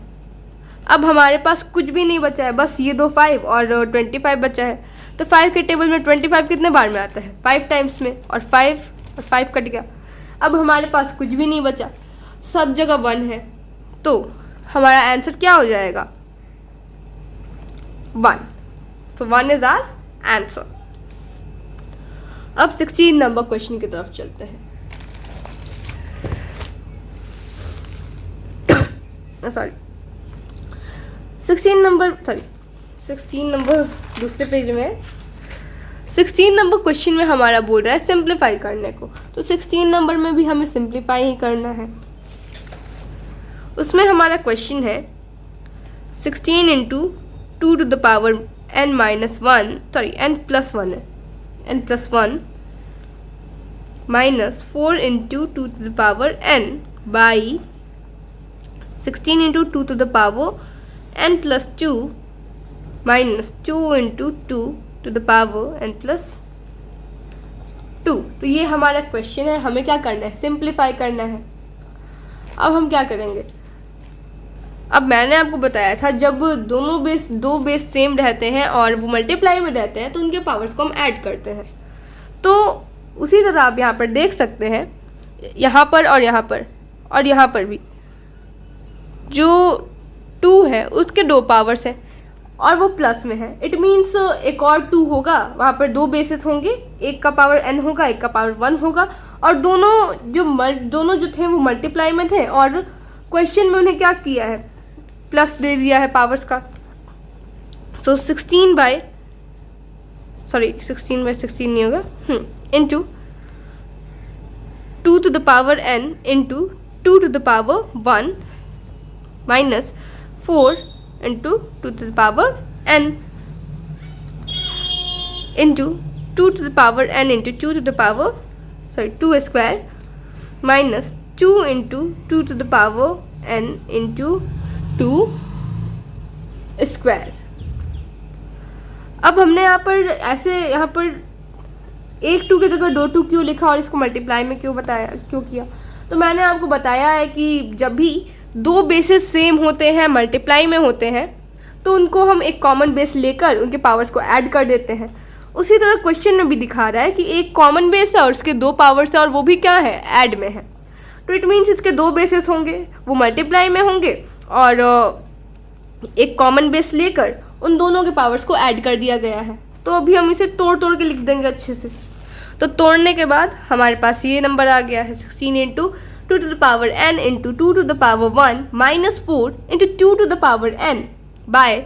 अब हमारे पास कुछ भी नहीं बचा है, बस ये दो 5 और 25 बचा है। तो 5 के टेबल में 25 कितने बार में आता है? 5 टाइम्स में, और 5 कट गया। अब हमारे पास कुछ भी नहीं बचा, सब जगह 1 है, तो हमारा आंसर क्या हो जाएगा? 1। सो 1 इज आवर आंसर। अब 16 नंबर क्वेश्चन की तरफ चलते हैं। सॉरी 16 नंबर दूसरे पेज में 16 नंबर क्वेश्चन में हमारा बोल रहा है सिंप्लीफाई करने को। तो 16 नंबर में भी हमें सिंप्लीफाई ही करना है। उसमें हमारा क्वेश्चन है 16 into 2 to the power n minus 1, sorry n plus 1 है, n plus 1 minus 4 into 2 to the power n by 16 into 2 to the power n plus 2 minus 2 into 2 to the power n plus 2। तो ये हमारा question है, हमें क्या करना है? Simplify करना है। अब हम क्या करेंगे? अब मैंने आपको बताया था जब दो बेस सेम रहते हैं और वो मल्टीप्लाई में रहते हैं तो उनके पावर्स को हम ऐड करते हैं। तो उसी तरह आप यहाँ पर देख सकते हैं, यहाँ पर और यहाँ पर और यहाँ पर भी जो 2 है उसके 2 पावर्स हैं और वो प्लस में है। इट मीन्स एक और 2 होगा, वहाँ पर 2 बेसिस होंगे, एक का पावर n होगा, एक का पावर 1 होगा, और दोनों जो थे वो मल्टीप्लाई में थे और क्वेश्चन में उन्हें क्या किया है? प्लस दे दिया है पावर्स का। सो 16 बाय 16 नहीं होगा, into 2 to the power n into 2 to the power 1 minus 4 into 2 to the power n into 2 to the power n into 2 to the power 2 square minus 2 into 2 to the power n into 2 square. अब हमने यहाँ पर एक 2 की जगह 2 2 क्यों लिखा और इसको मल्टीप्लाई में क्यों किया? तो मैंने आपको बताया है कि जब भी 2 बेसेस सेम होते हैं, मल्टीप्लाई में होते हैं, तो उनको हम एक कॉमन बेस लेकर उनके पावर्स को ऐड कर देते हैं। उसी तरह क्वेश्चन में भी दिखा रहा है कि एक कॉमन बेस है और उसके 2 पावर्स है और वो भी क्या है? ऐड में है। तो इट मीन्स इसके 2 बेसेस होंगे, वो मल्टीप्लाई में होंगे और एक कॉमन बेस लेकर उन दोनों के पावर्स को ऐड कर दिया गया है। तो अभी हम इसे तोड़ के लिख देंगे अच्छे से। तो तोड़ने के बाद हमारे पास ये नंबर आ गया है 16 into 2 to the power n into 2 to the power 1 minus 4 into 2 to the power n by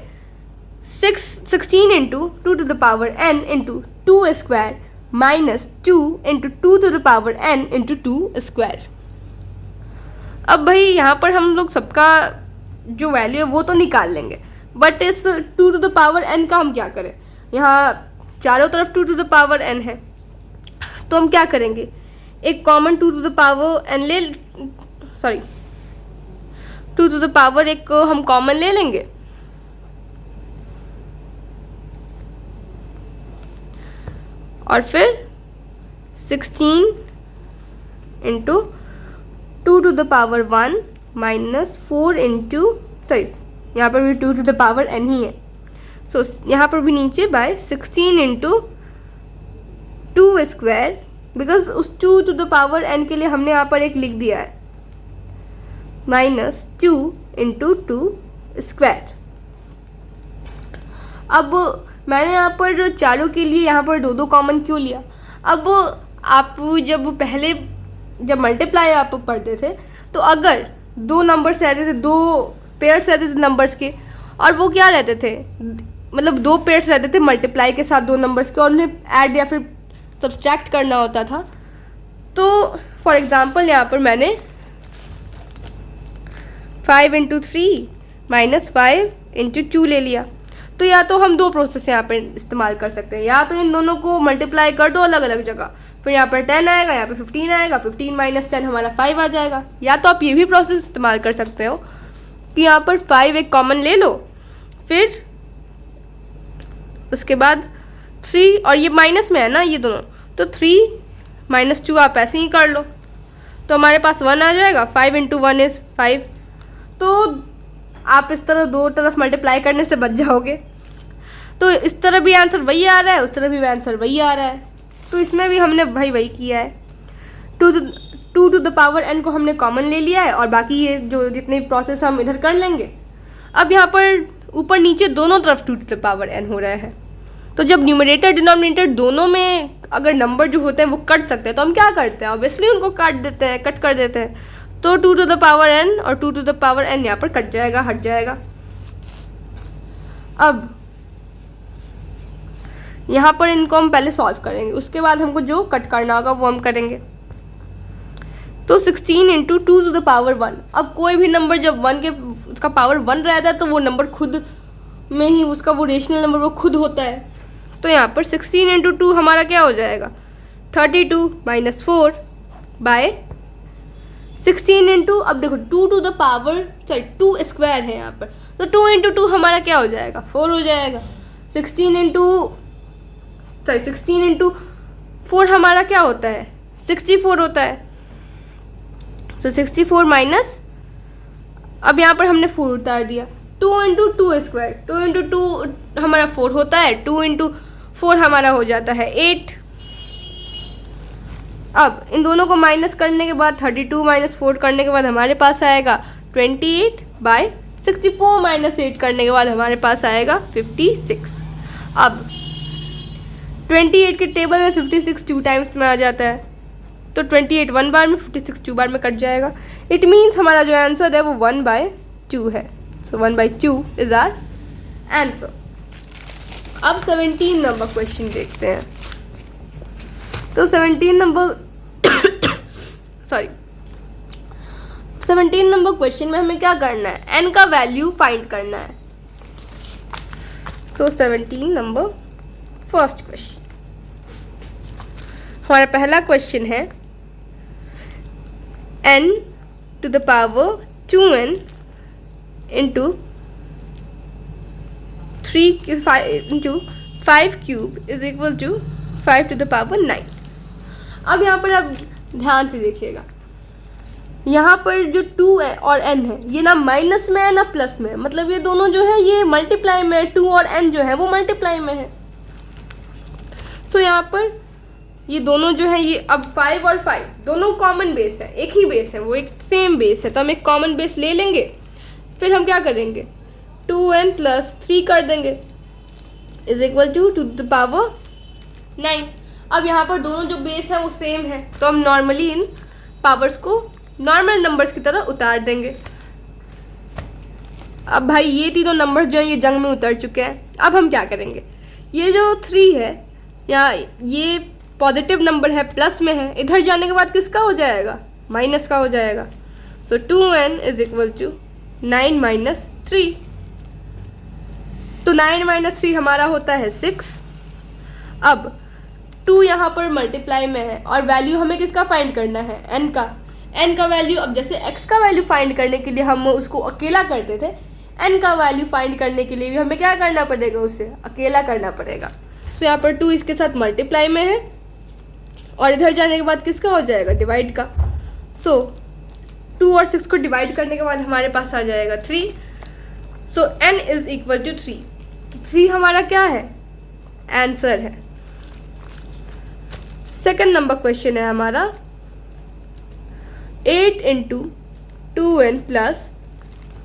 16 into 2 to the power n into 2 square minus 2 into 2 to the power n into 2 square. अब भाई यहाँ पर हम लोग सबका जो value है वो तो निकाल लेंगे, बट इस 2 टू द पावर n का हम क्या करें? यहाँ चारों तरफ 2 टू द पावर n है, तो हम क्या करेंगे? एक common 2 to the power n 2 to the power एक हम कॉमन ले लेंगे और फिर 16 into 2 to the power 1 minus 4 into यहाँ पर भी 2 टू द पावर n ही है, सो यहाँ पर भी नीचे बाय 16 इंटू 2 स्क्वायर, बिकॉज उस 2 टू द पावर n के लिए हमने यहाँ पर एक लिख दिया है, माइनस 2 इंटू 2 स्क्वायर। अब मैंने यहाँ पर चारों के लिए यहाँ पर 2 कॉमन क्यों लिया? अब आप जब मल्टीप्लाई आप पढ़ते थे तो अगर 2 नंबर्स रहते थे, 2 पेयर्स रहते थे नंबर्स के, और वो क्या रहते थे, मतलब 2 पेयर्स रहते थे मल्टीप्लाई के साथ 2 नंबर्स के, और उन्हें ऐड या फिर सब्सट्रैक्ट करना होता था। तो फॉर एग्जांपल यहाँ पर मैंने 5 इंटू 3 माइनस 5 इंटू 2 ले लिया। तो या तो हम 2 प्रोसेस यहाँ पर इस्तेमाल कर सकते हैं, या तो इन दोनों को मल्टीप्लाई कर दो अलग अलग जगह, फिर यहाँ पर 10 आएगा, यहाँ पर 15 आएगा, 15 माइनस 10 हमारा 5 आ जाएगा। या तो आप ये भी प्रोसेस इस्तेमाल कर सकते हो कि यहाँ पर 5 एक कॉमन ले लो, फिर उसके बाद 3, और ये माइनस में है ना ये दोनों, तो 3 माइनस 2 आप ऐसे ही कर लो, तो हमारे पास 1 आ जाएगा। 5 इंटू 1 इज़ 5। तो आप इस तरह 2 तरफ मल्टीप्लाई करने से बच जाओगे। तो इस तरह भी आंसर वही आ रहा है, उस तरह भी आंसर वही आ रहा है, तो इसमें भी हमने भाई वही किया है। Two to the power n को हमने कॉमन ले लिया है और बाकी ये जो जितने प्रोसेस हम इधर कर लेंगे। अब यहाँ पर ऊपर नीचे दोनों तरफ टू द पावर n हो रहा है, तो जब न्यूमरेटर डिनोमिनेटर दोनों में अगर नंबर जो होते हैं वो कट सकते हैं तो हम क्या करते हैं, ऑब्वियसली उनको काट देते हैं, कट कर देते हैं। तो two to the power n और two to the power n यहाँ पर कट जाएगा, हट जाएगा। अब यहाँ पर इनको हम पहले सॉल्व करेंगे, उसके बाद हमको जो कट करना होगा वो हम करेंगे। तो 16 into two to the power 1। अब कोई भी नंबर जब 1 के उसका पावर 1 रहता है तो वो नंबर खुद में ही उसका वो रेशनल नंबर वो खुद होता है। तो यहाँ पर 16 इंटू 2 हमारा क्या हो जाएगा, 32 माइनस 4 बाय 16 इंटू, अब देखो 2 टू द पावर 2 स्क्वायर है यहाँ पर, तो 2 इंटू 2 हमारा क्या हो जाएगा, 4 हो जाएगा। 16 इंटू 4 हमारा क्या होता है, 64 होता है। सो 64 माइनस, अब यहाँ पर हमने 4 उतार दिया, 2 इंटू 2 स्क्वायर, 2 इंटू 2 हमारा 4 होता है, 2 इंटू 4 हमारा हो जाता है 8। अब इन दोनों को माइनस करने के बाद 32 माइनस 4 करने के बाद हमारे पास आएगा 28 बाय 64 माइनस 8 करने के बाद हमारे पास आएगा 56। अब 28 के टेबल में 56 2 टाइम्स में आ जाता है, तो 28 1 बार में, 56 2 बार में कट जाएगा। इट मीन्स हमारा जो आंसर है वो 1/2 है। सो 1/2 इज आर आंसर। अब 17 नंबर क्वेश्चन देखते हैं। तो 17 नंबर 17 नंबर क्वेश्चन में हमें क्या करना है, n का वैल्यू फाइंड करना है। सो 17 नंबर फर्स्ट क्वेश्चन, हमारा पहला क्वेश्चन है n to the power 2n into 5 cube is equal to 5 to the power 9। अब यहाँ पर आप ध्यान से देखिएगा, यहाँ पर जो 2 है और n है ये ना माइनस में है ना प्लस में है, मतलब ये दोनों जो है ये मल्टीप्लाई में है, 2 और n जो है वो मल्टीप्लाई में है। सो यहाँ पर ये दोनों जो है ये अब 5 और 5 दोनों कॉमन बेस है, एक ही बेस है, वो एक सेम बेस है, तो हम एक कॉमन बेस ले लेंगे। फिर हम क्या करेंगे, 2n प्लस 3 कर देंगे is equal to the power 9। अब यहाँ पर दोनों जो बेस है वो सेम है, तो हम नॉर्मली इन पावर्स को नॉर्मल नंबर्स की तरह उतार देंगे। अब भाई ये तीनों नंबर्स जो हैं ये जंग में उतर चुके हैं। अब हम क्या करेंगे, ये जो 3 है या ये पॉजिटिव नंबर है, प्लस में है, इधर जाने के बाद किसका हो जाएगा, माइनस का हो जाएगा। So 2n is equal to 9 minus 3। तो 9 माइनस 3 हमारा होता है 6। अब 2 यहाँ पर मल्टीप्लाई में है और वैल्यू हमें किसका फाइंड करना है, n का। n का वैल्यू, अब जैसे x का वैल्यू फाइंड करने के लिए हम उसको अकेला करते थे, n का वैल्यू फाइंड करने के लिए भी हमें क्या करना पड़ेगा, उसे अकेला करना पड़ेगा। सो यहाँ पर 2 इसके साथ मल्टीप्लाई में है और इधर जाने के बाद किसका हो जाएगा, डिवाइड का। सो 2 और 6 को डिवाइड करने के बाद हमारे पास आ जाएगा 3। सो n इज इक्वल टू 3। तो 3 हमारा क्या है, आंसर है। सेकेंड नंबर क्वेश्चन है हमारा 8 into 2n plus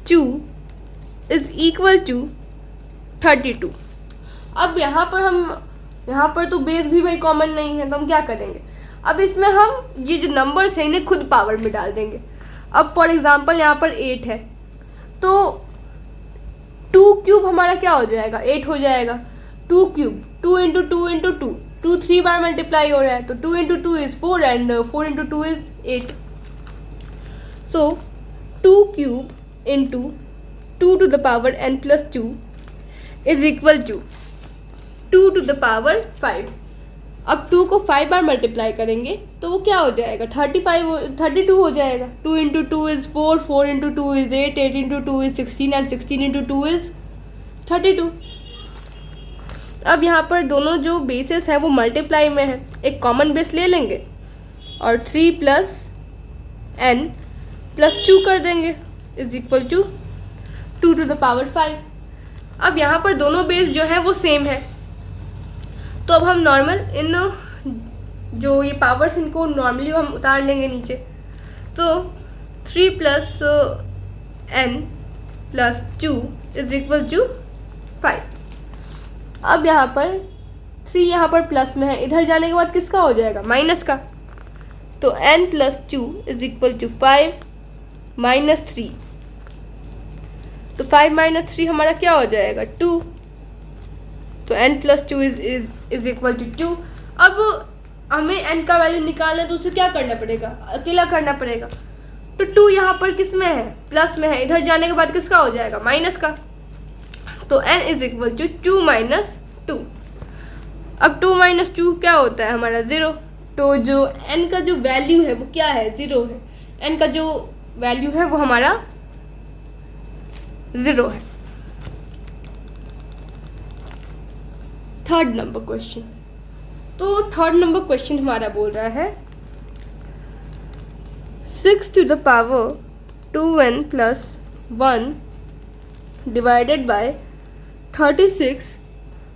2 is equal to 32। अब यहाँ पर तो बेस भी भाई कॉमन नहीं है, तो हम क्या करेंगे, अब इसमें हम ये जो नंबर्स हैं इन्हें खुद पावर में डाल देंगे। अब फॉर एग्जांपल यहाँ पर 8 है, तो 2 क्यूब हमारा क्या हो जाएगा, 8 हो जाएगा। 2 क्यूब, 2 इंटू 2 इंटू 2, 2 3 बार मल्टीप्लाई हो रहा है, तो 2 into 2 is 4 and 4 into 2 is 8। So 2 cube into 2 to the power n plus 2 is equal to 2 to the power 5। अब 2 को 5 बार मल्टीप्लाई करेंगे तो वो क्या हो जाएगा, 32 हो जाएगा। 2 into 2 is 4, 4 into 2 is 8, 8 into 2 is 16 and 16 into 2 is 32। अब यहाँ पर दोनों जो बेसेस हैं वो मल्टीप्लाई में है, एक कॉमन बेस ले लेंगे और 3 प्लस n प्लस 2 कर देंगे is equal to 2 to the power 5। अब यहाँ पर दोनों बेस जो है वो सेम है, तो अब हम नॉर्मल इन जो ये पावर्स इनको नॉर्मली हम उतार लेंगे नीचे। तो 3 plus n plus 2 is equal to 5। अब यहाँ पर 3 यहाँ पर प्लस में है, इधर जाने के बाद किसका हो जाएगा, माइनस का। तो n plus 2 is equal to 5 minus 3। तो 5 माइनस 3 हमारा क्या हो जाएगा, 2। तो n plus 2 is equal to 2। अब हमें n का वैल्यू निकालना है तो उसे क्या करना पड़ेगा, अकेला करना पड़ेगा। तो 2 यहाँ पर किस में है, प्लस में है, इधर जाने के बाद किसका हो जाएगा, माइनस का। तो n is equal to 2 minus 2। अब 2 माइनस 2 क्या होता है हमारा, 0। तो जो n का जो वैल्यू है वो क्या है, 0 है। n का जो वैल्यू है वो हमारा 0 है। Third number question. तो थर्ड नंबर क्वेश्चन हमारा बोल रहा है 6 to the power 2n plus 1 divided by 36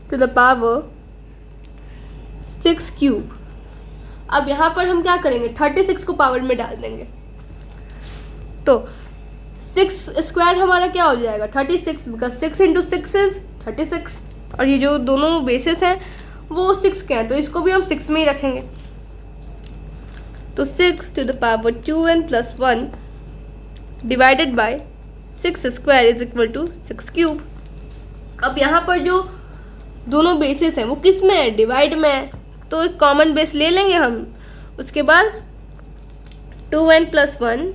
to the power 6 cube. अब यहाँ पर हम क्या करेंगे, 36 को पावर में डाल देंगे। तो 6 स्क्वायर हमारा क्या हो जाएगा, 36, बिकॉज 6 इंटू 6 इज 36। और ये जो दोनों बेसिस हैं वो 6 के हैं, तो इसको भी हम 6 में ही रखेंगे। तो 6 to the power 2n plus 1 divided by 6 square is equal to 6 cube. अब यहाँ पर जो दोनों बेसिस हैं वो किस में है, डिवाइड में है, तो एक कॉमन बेस ले लेंगे हम। उसके बाद 2n प्लस 1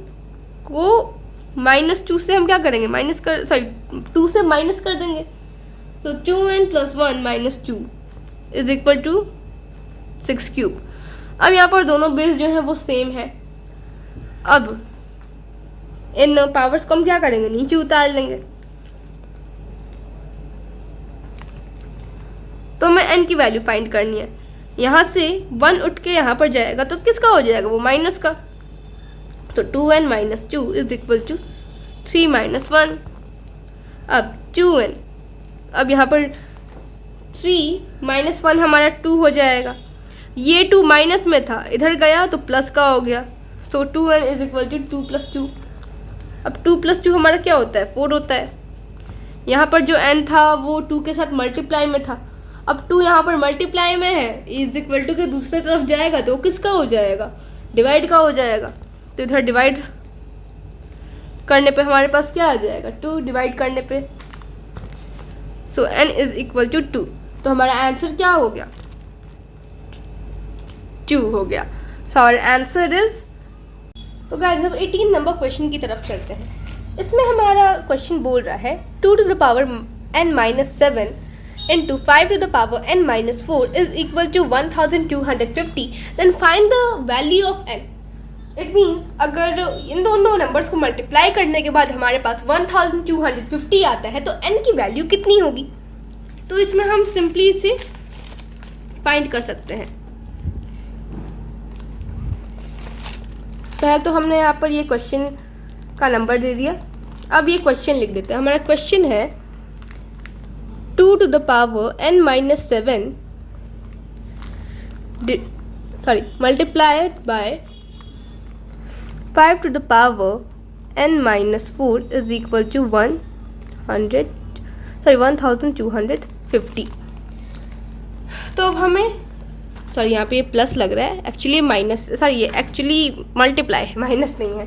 को -2 से हम क्या करेंगे, 2 से माइनस कर देंगे। तो 2n plus 1 minus 2 is equal to 6 cube. अब यहाँ पर दोनों बेस जो है वो सेम है। अब इन पावर्स को हम क्या करेंगे, नीचे उतार लेंगे। तो हमें n की वैल्यू फाइंड करनी है। यहाँ से 1 उठ के यहाँ पर जाएगा तो किसका हो जाएगा, वो माइनस का। तो 2n minus 2 is equal to 3 minus 1। अब 2n, अब यहाँ पर 3 माइनस 1 हमारा 2 हो जाएगा। ये 2 माइनस में था, इधर गया तो प्लस का हो गया। So 2n is equal to 2 plus 2। अब 2 प्लस 2 हमारा क्या होता है, 4 होता है। यहाँ पर जो n था वो 2 के साथ मल्टीप्लाई में था। अब 2 यहाँ पर मल्टीप्लाई में है, इज इक्वल टू के दूसरी तरफ जाएगा तो किसका हो जाएगा, डिवाइड का हो जाएगा। तो इधर डिवाइड करने पे हमारे पास क्या आ जाएगा, 2 डिवाइड करने पे। सो n इज इक्वल टू 2। तो हमारा आंसर क्या हो गया, 2 हो गया। So our answer is. तो गाइस अब 18 नंबर क्वेश्चन की तरफ चलते हैं। इसमें हमारा क्वेश्चन बोल रहा है 2 to the power n minus 7 into 5 to the power n minus 4 is equal to 1250, then find the value of n। It means अगर इन दोनों नंबर्स को मल्टीप्लाई करने के बाद हमारे पास 1250 आता है तो n की वैल्यू कितनी होगी। तो इसमें हम सिंपली इसे फाइंड कर सकते हैं। पहले तो हमने यहाँ पर ये क्वेश्चन का नंबर दे दिया। अब ये क्वेश्चन लिख देते हैं। हमारा क्वेश्चन है 2 to the power n minus 7 multiplied by 5 to the power n minus 4 is equal to 1250। तो अब हमें यहाँ पे प्लस लग रहा है, एक्चुअली माइनस, ये एक्चुअली मल्टीप्लाई है, माइनस नहीं है।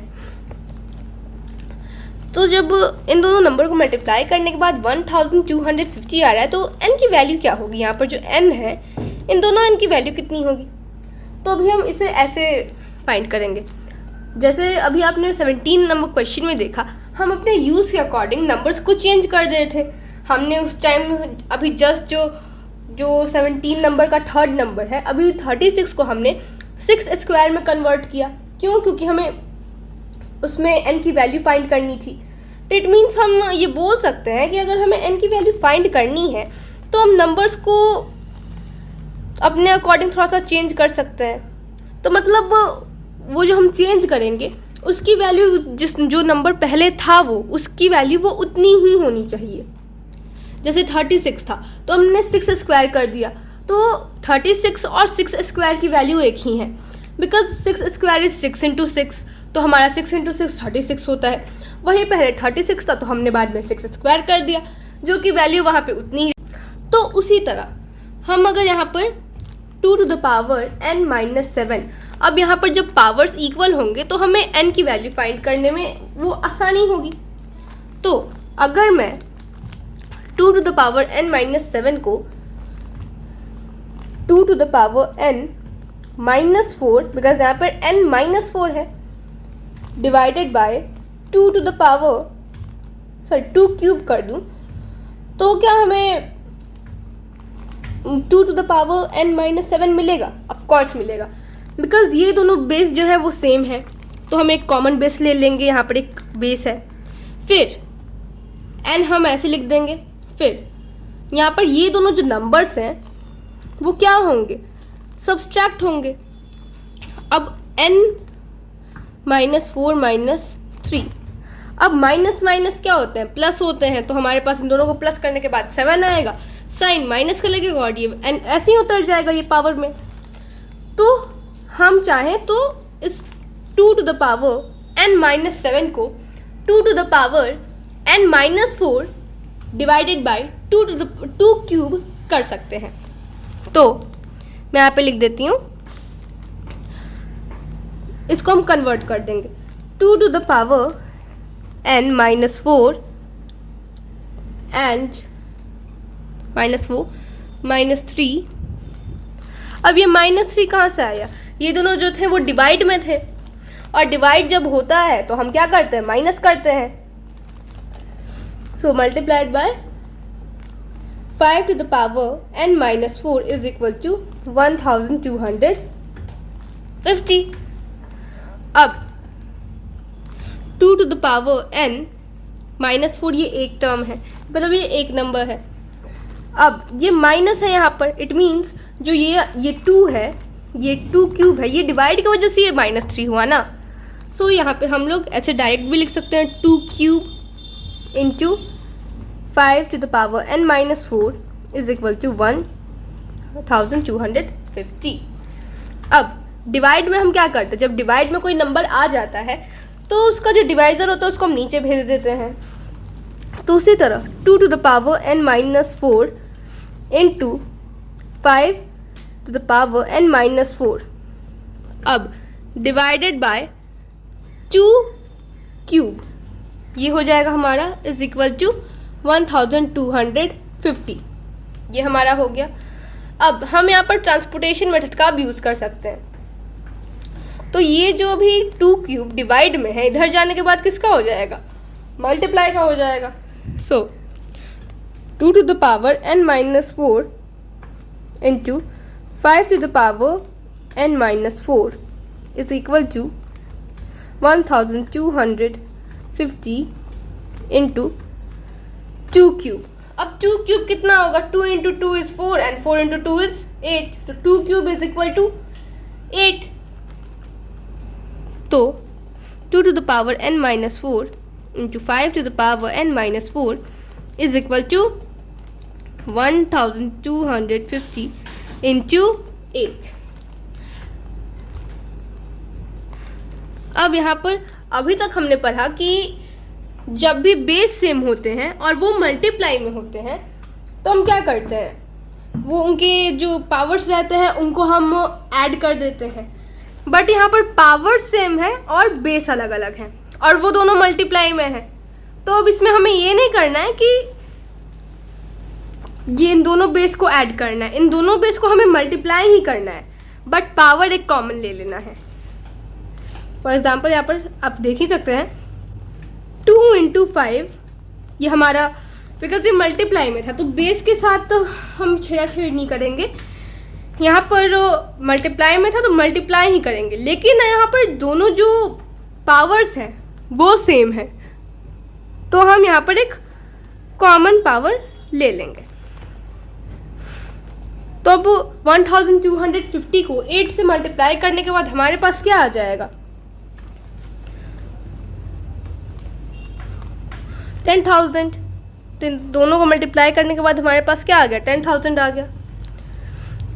तो जब इन दोनों नंबर को मल्टीप्लाई करने के बाद 1250 आ रहा है तो n की वैल्यू क्या होगी, यहाँ पर जो n है इन दोनों n की वैल्यू कितनी होगी। तो अभी हम इसे ऐसे फाइंड करेंगे। जैसे अभी आपने 17 नंबर क्वेश्चन में देखा, हम अपने यूज़ के अकॉर्डिंग नंबर्स को चेंज कर दे रहे थे। हमने उस टाइम अभी जस्ट जो 17 नंबर का थर्ड नंबर है, अभी 36 को हमने 6 स्क्वायर में कन्वर्ट किया। क्यों, क्योंकि हमें उसमें n की वैल्यू फाइंड करनी थी। तो इट मीन्स हम ये बोल सकते हैं कि अगर हमें n की वैल्यू फाइंड करनी है तो हम नंबर्स को अपने अकॉर्डिंग थोड़ा सा चेंज कर सकते हैं। तो मतलब वो जो हम चेंज करेंगे उसकी वैल्यू जो नंबर पहले था वो उसकी वैल्यू वो उतनी ही होनी चाहिए। जैसे 36 था तो हमने 6 स्क्वायर कर दिया, तो 36 और 6 स्क्वायर की वैल्यू एक ही है, बिकॉज 6 स्क्वायर इज 6 इंटू 6, तो हमारा 6 इंटू 6 36 होता है। वही पहले 36 था तो हमने बाद में 6 स्क्वायर कर दिया, जो कि वैल्यू वहाँ पे उतनी ही। तो उसी तरह हम अगर यहाँ पर 2 to the power n minus 7, अब यहाँ पर जब पावर्स इक्वल होंगे तो हमें n की वैल्यू फाइंड करने में वो आसानी होगी। तो अगर मैं 2 to the power n minus 7 को 2 to the power n minus 4, because यहाँ पर n माइनस 4 है, divided by 2 to the power 2 cube कर दूँ तो क्या हमें 2 to the power n minus 7 मिलेगा? ऑफ कोर्स मिलेगा, बिकॉज ये दोनों बेस जो है वो सेम है, तो हम एक कॉमन बेस ले लेंगे, यहाँ पर एक बेस है, फिर n हम ऐसे लिख देंगे, फिर यहाँ पर ये दोनों जो नंबर्स हैं वो क्या होंगे? सब्सट्रैक्ट होंगे। अब n माइनस 4 माइनस 3, अब माइनस माइनस क्या होते हैं? प्लस होते हैं, तो हमारे पास इन दोनों को प्लस करने के बाद 7 आएगा, साइन माइनस का लगेगा और ये एन ऐसे ही उतर जाएगा ये पावर में। तो हम चाहें तो इस 2 to the power n minus 7 को 2 to the power n minus 4 divided by 2 cube कर सकते हैं। तो मैं यहाँ पे लिख देती हूँ, इसको हम कन्वर्ट कर देंगे 2 to the power n minus 4 and -4 -3। अब ये -3 कहाँ से आया? ये दोनों जो थे वो डिवाइड में थे, और डिवाइड जब होता है तो हम क्या करते हैं? माइनस करते हैं। So multiplied by 5 to the power n minus 4 is equal to 1250। अब 2 to the power n minus 4 ये एक टर्म है, मतलब ये एक नंबर है। अब ये माइनस है यहाँ पर, इट मीन्स जो ये 2 है, ये 2 क्यूब है, ये डिवाइड की वजह से ये -3 हुआ ना। सो यहाँ पे हम लोग ऐसे डायरेक्ट भी लिख सकते हैं 2 cube into 5 to the power n minus 4 is equal to 1250। अब डिवाइड में हम क्या करते हैं? जब डिवाइड में कोई नंबर आ जाता है तो उसका जो डिवाइज़र होता है उसको हम नीचे भेज देते हैं। तो उसी तरह 2 to the power n minus 4 इंटू 5 to the power n minus 4, अब डिवाइडेड बाय 2 क्यूब, ये हो जाएगा हमारा इज इक्वल टू 1250। ये हमारा हो गया। अब हम यहाँ पर ट्रांसपोर्टेशन मेथड का भी यूज़ कर सकते हैं। तो ये जो भी 2 क्यूब डिवाइड में है, इधर जाने के बाद किसका हो जाएगा? मल्टीप्लाई का हो जाएगा। So 2 to the power n minus 4 इंटू 5 to the power n minus 4 is equal to 1250 into 2 cube. अब 2 क्यूब कितना होगा? 2 into 2 is 4 and 4 into 2 is 8, तो 2 क्यूब इज इक्वल टू 8। तो 2 to the power n minus 4 इंटू 5 to the power n minus 4 is equal to 1250 into 8। अब यहाँ पर अभी तक हमने पढ़ा कि जब भी बेस सेम होते हैं और वो मल्टीप्लाई में होते हैं तो हम क्या करते हैं? वो उनके जो पावर्स रहते हैं उनको हम ऐड कर देते हैं। बट यहाँ पर पावर सेम है और बेस अलग अलग है और वो दोनों मल्टीप्लाई में है। तो अब इसमें हमें ये नहीं करना है कि ये इन दोनों बेस को ऐड करना है, इन दोनों बेस को हमें मल्टीप्लाई ही करना है, बट पावर एक कॉमन ले लेना है। फॉर एग्जाम्पल यहाँ पर आप देख ही सकते हैं 2 इंटू 5, ये हमारा बिकॉज ये मल्टीप्लाई में था तो बेस के साथ तो हम छेड़ाछेड़ नहीं करेंगे। यहाँ पर मल्टीप्लाई में था तो मल्टीप्लाई ही करेंगे, लेकिन यहाँ पर दोनों जो पावर्स हैं वो सेम है तो हम यहाँ पर एक कॉमन पावर ले लेंगे। तो अब 1250 को 8 से मल्टीप्लाई करने के बाद हमारे पास क्या आ जाएगा? 10,000। तो इन दोनों को मल्टीप्लाई करने के बाद हमारे पास क्या आ गया, 10,000 आ गया।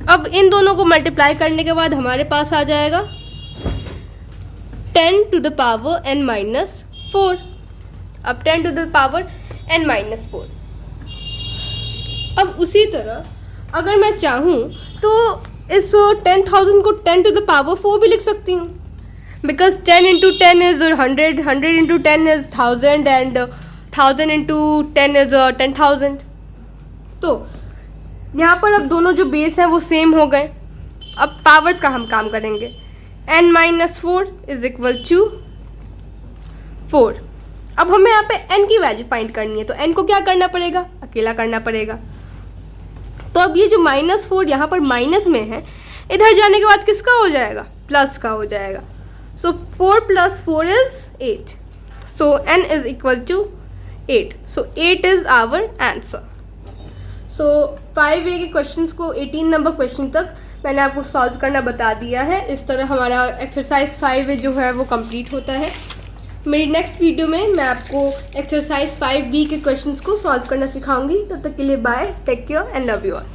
अब इन दोनों को मल्टीप्लाई करने के बाद हमारे पास आ जाएगा 10 to the power n-4। अब 10 to the power n-4। अब उसी तरह अगर मैं चाहूँ तो इस 10,000 को 10 to the power 4 भी लिख सकती हूँ, because 10 into 10 is 100, 100 into 10 is 1000 and 1000 into 10 is 10,000। तो यहाँ पर अब दोनों जो बेस हैं वो सेम हो गए। अब पावर्स का हम काम करेंगे। n-4 is equal to 4। अब हमें यहाँ पे n की वैल्यू फाइंड करनी है, तो n को क्या करना पड़ेगा, अकेला करना पड़ेगा। तो अब ये जो -4 यहाँ पर माइनस में है, इधर जाने के बाद किसका हो जाएगा, प्लस का हो जाएगा। So 4 + 4 is 8। So n is equal to 8। So 8 is our answer. So 5A के क्वेश्चंस को 18 नंबर क्वेश्चन तक मैंने आपको सॉल्व करना बता दिया है। इस तरह हमारा एक्सरसाइज 5A जो है वो कंप्लीट होता है। मेरी नेक्स्ट वीडियो में मैं आपको एक्सरसाइज 5B के क्वेश्चंस को सॉल्व करना सिखाऊंगी। तब तक के लिए bye, take care and love you all.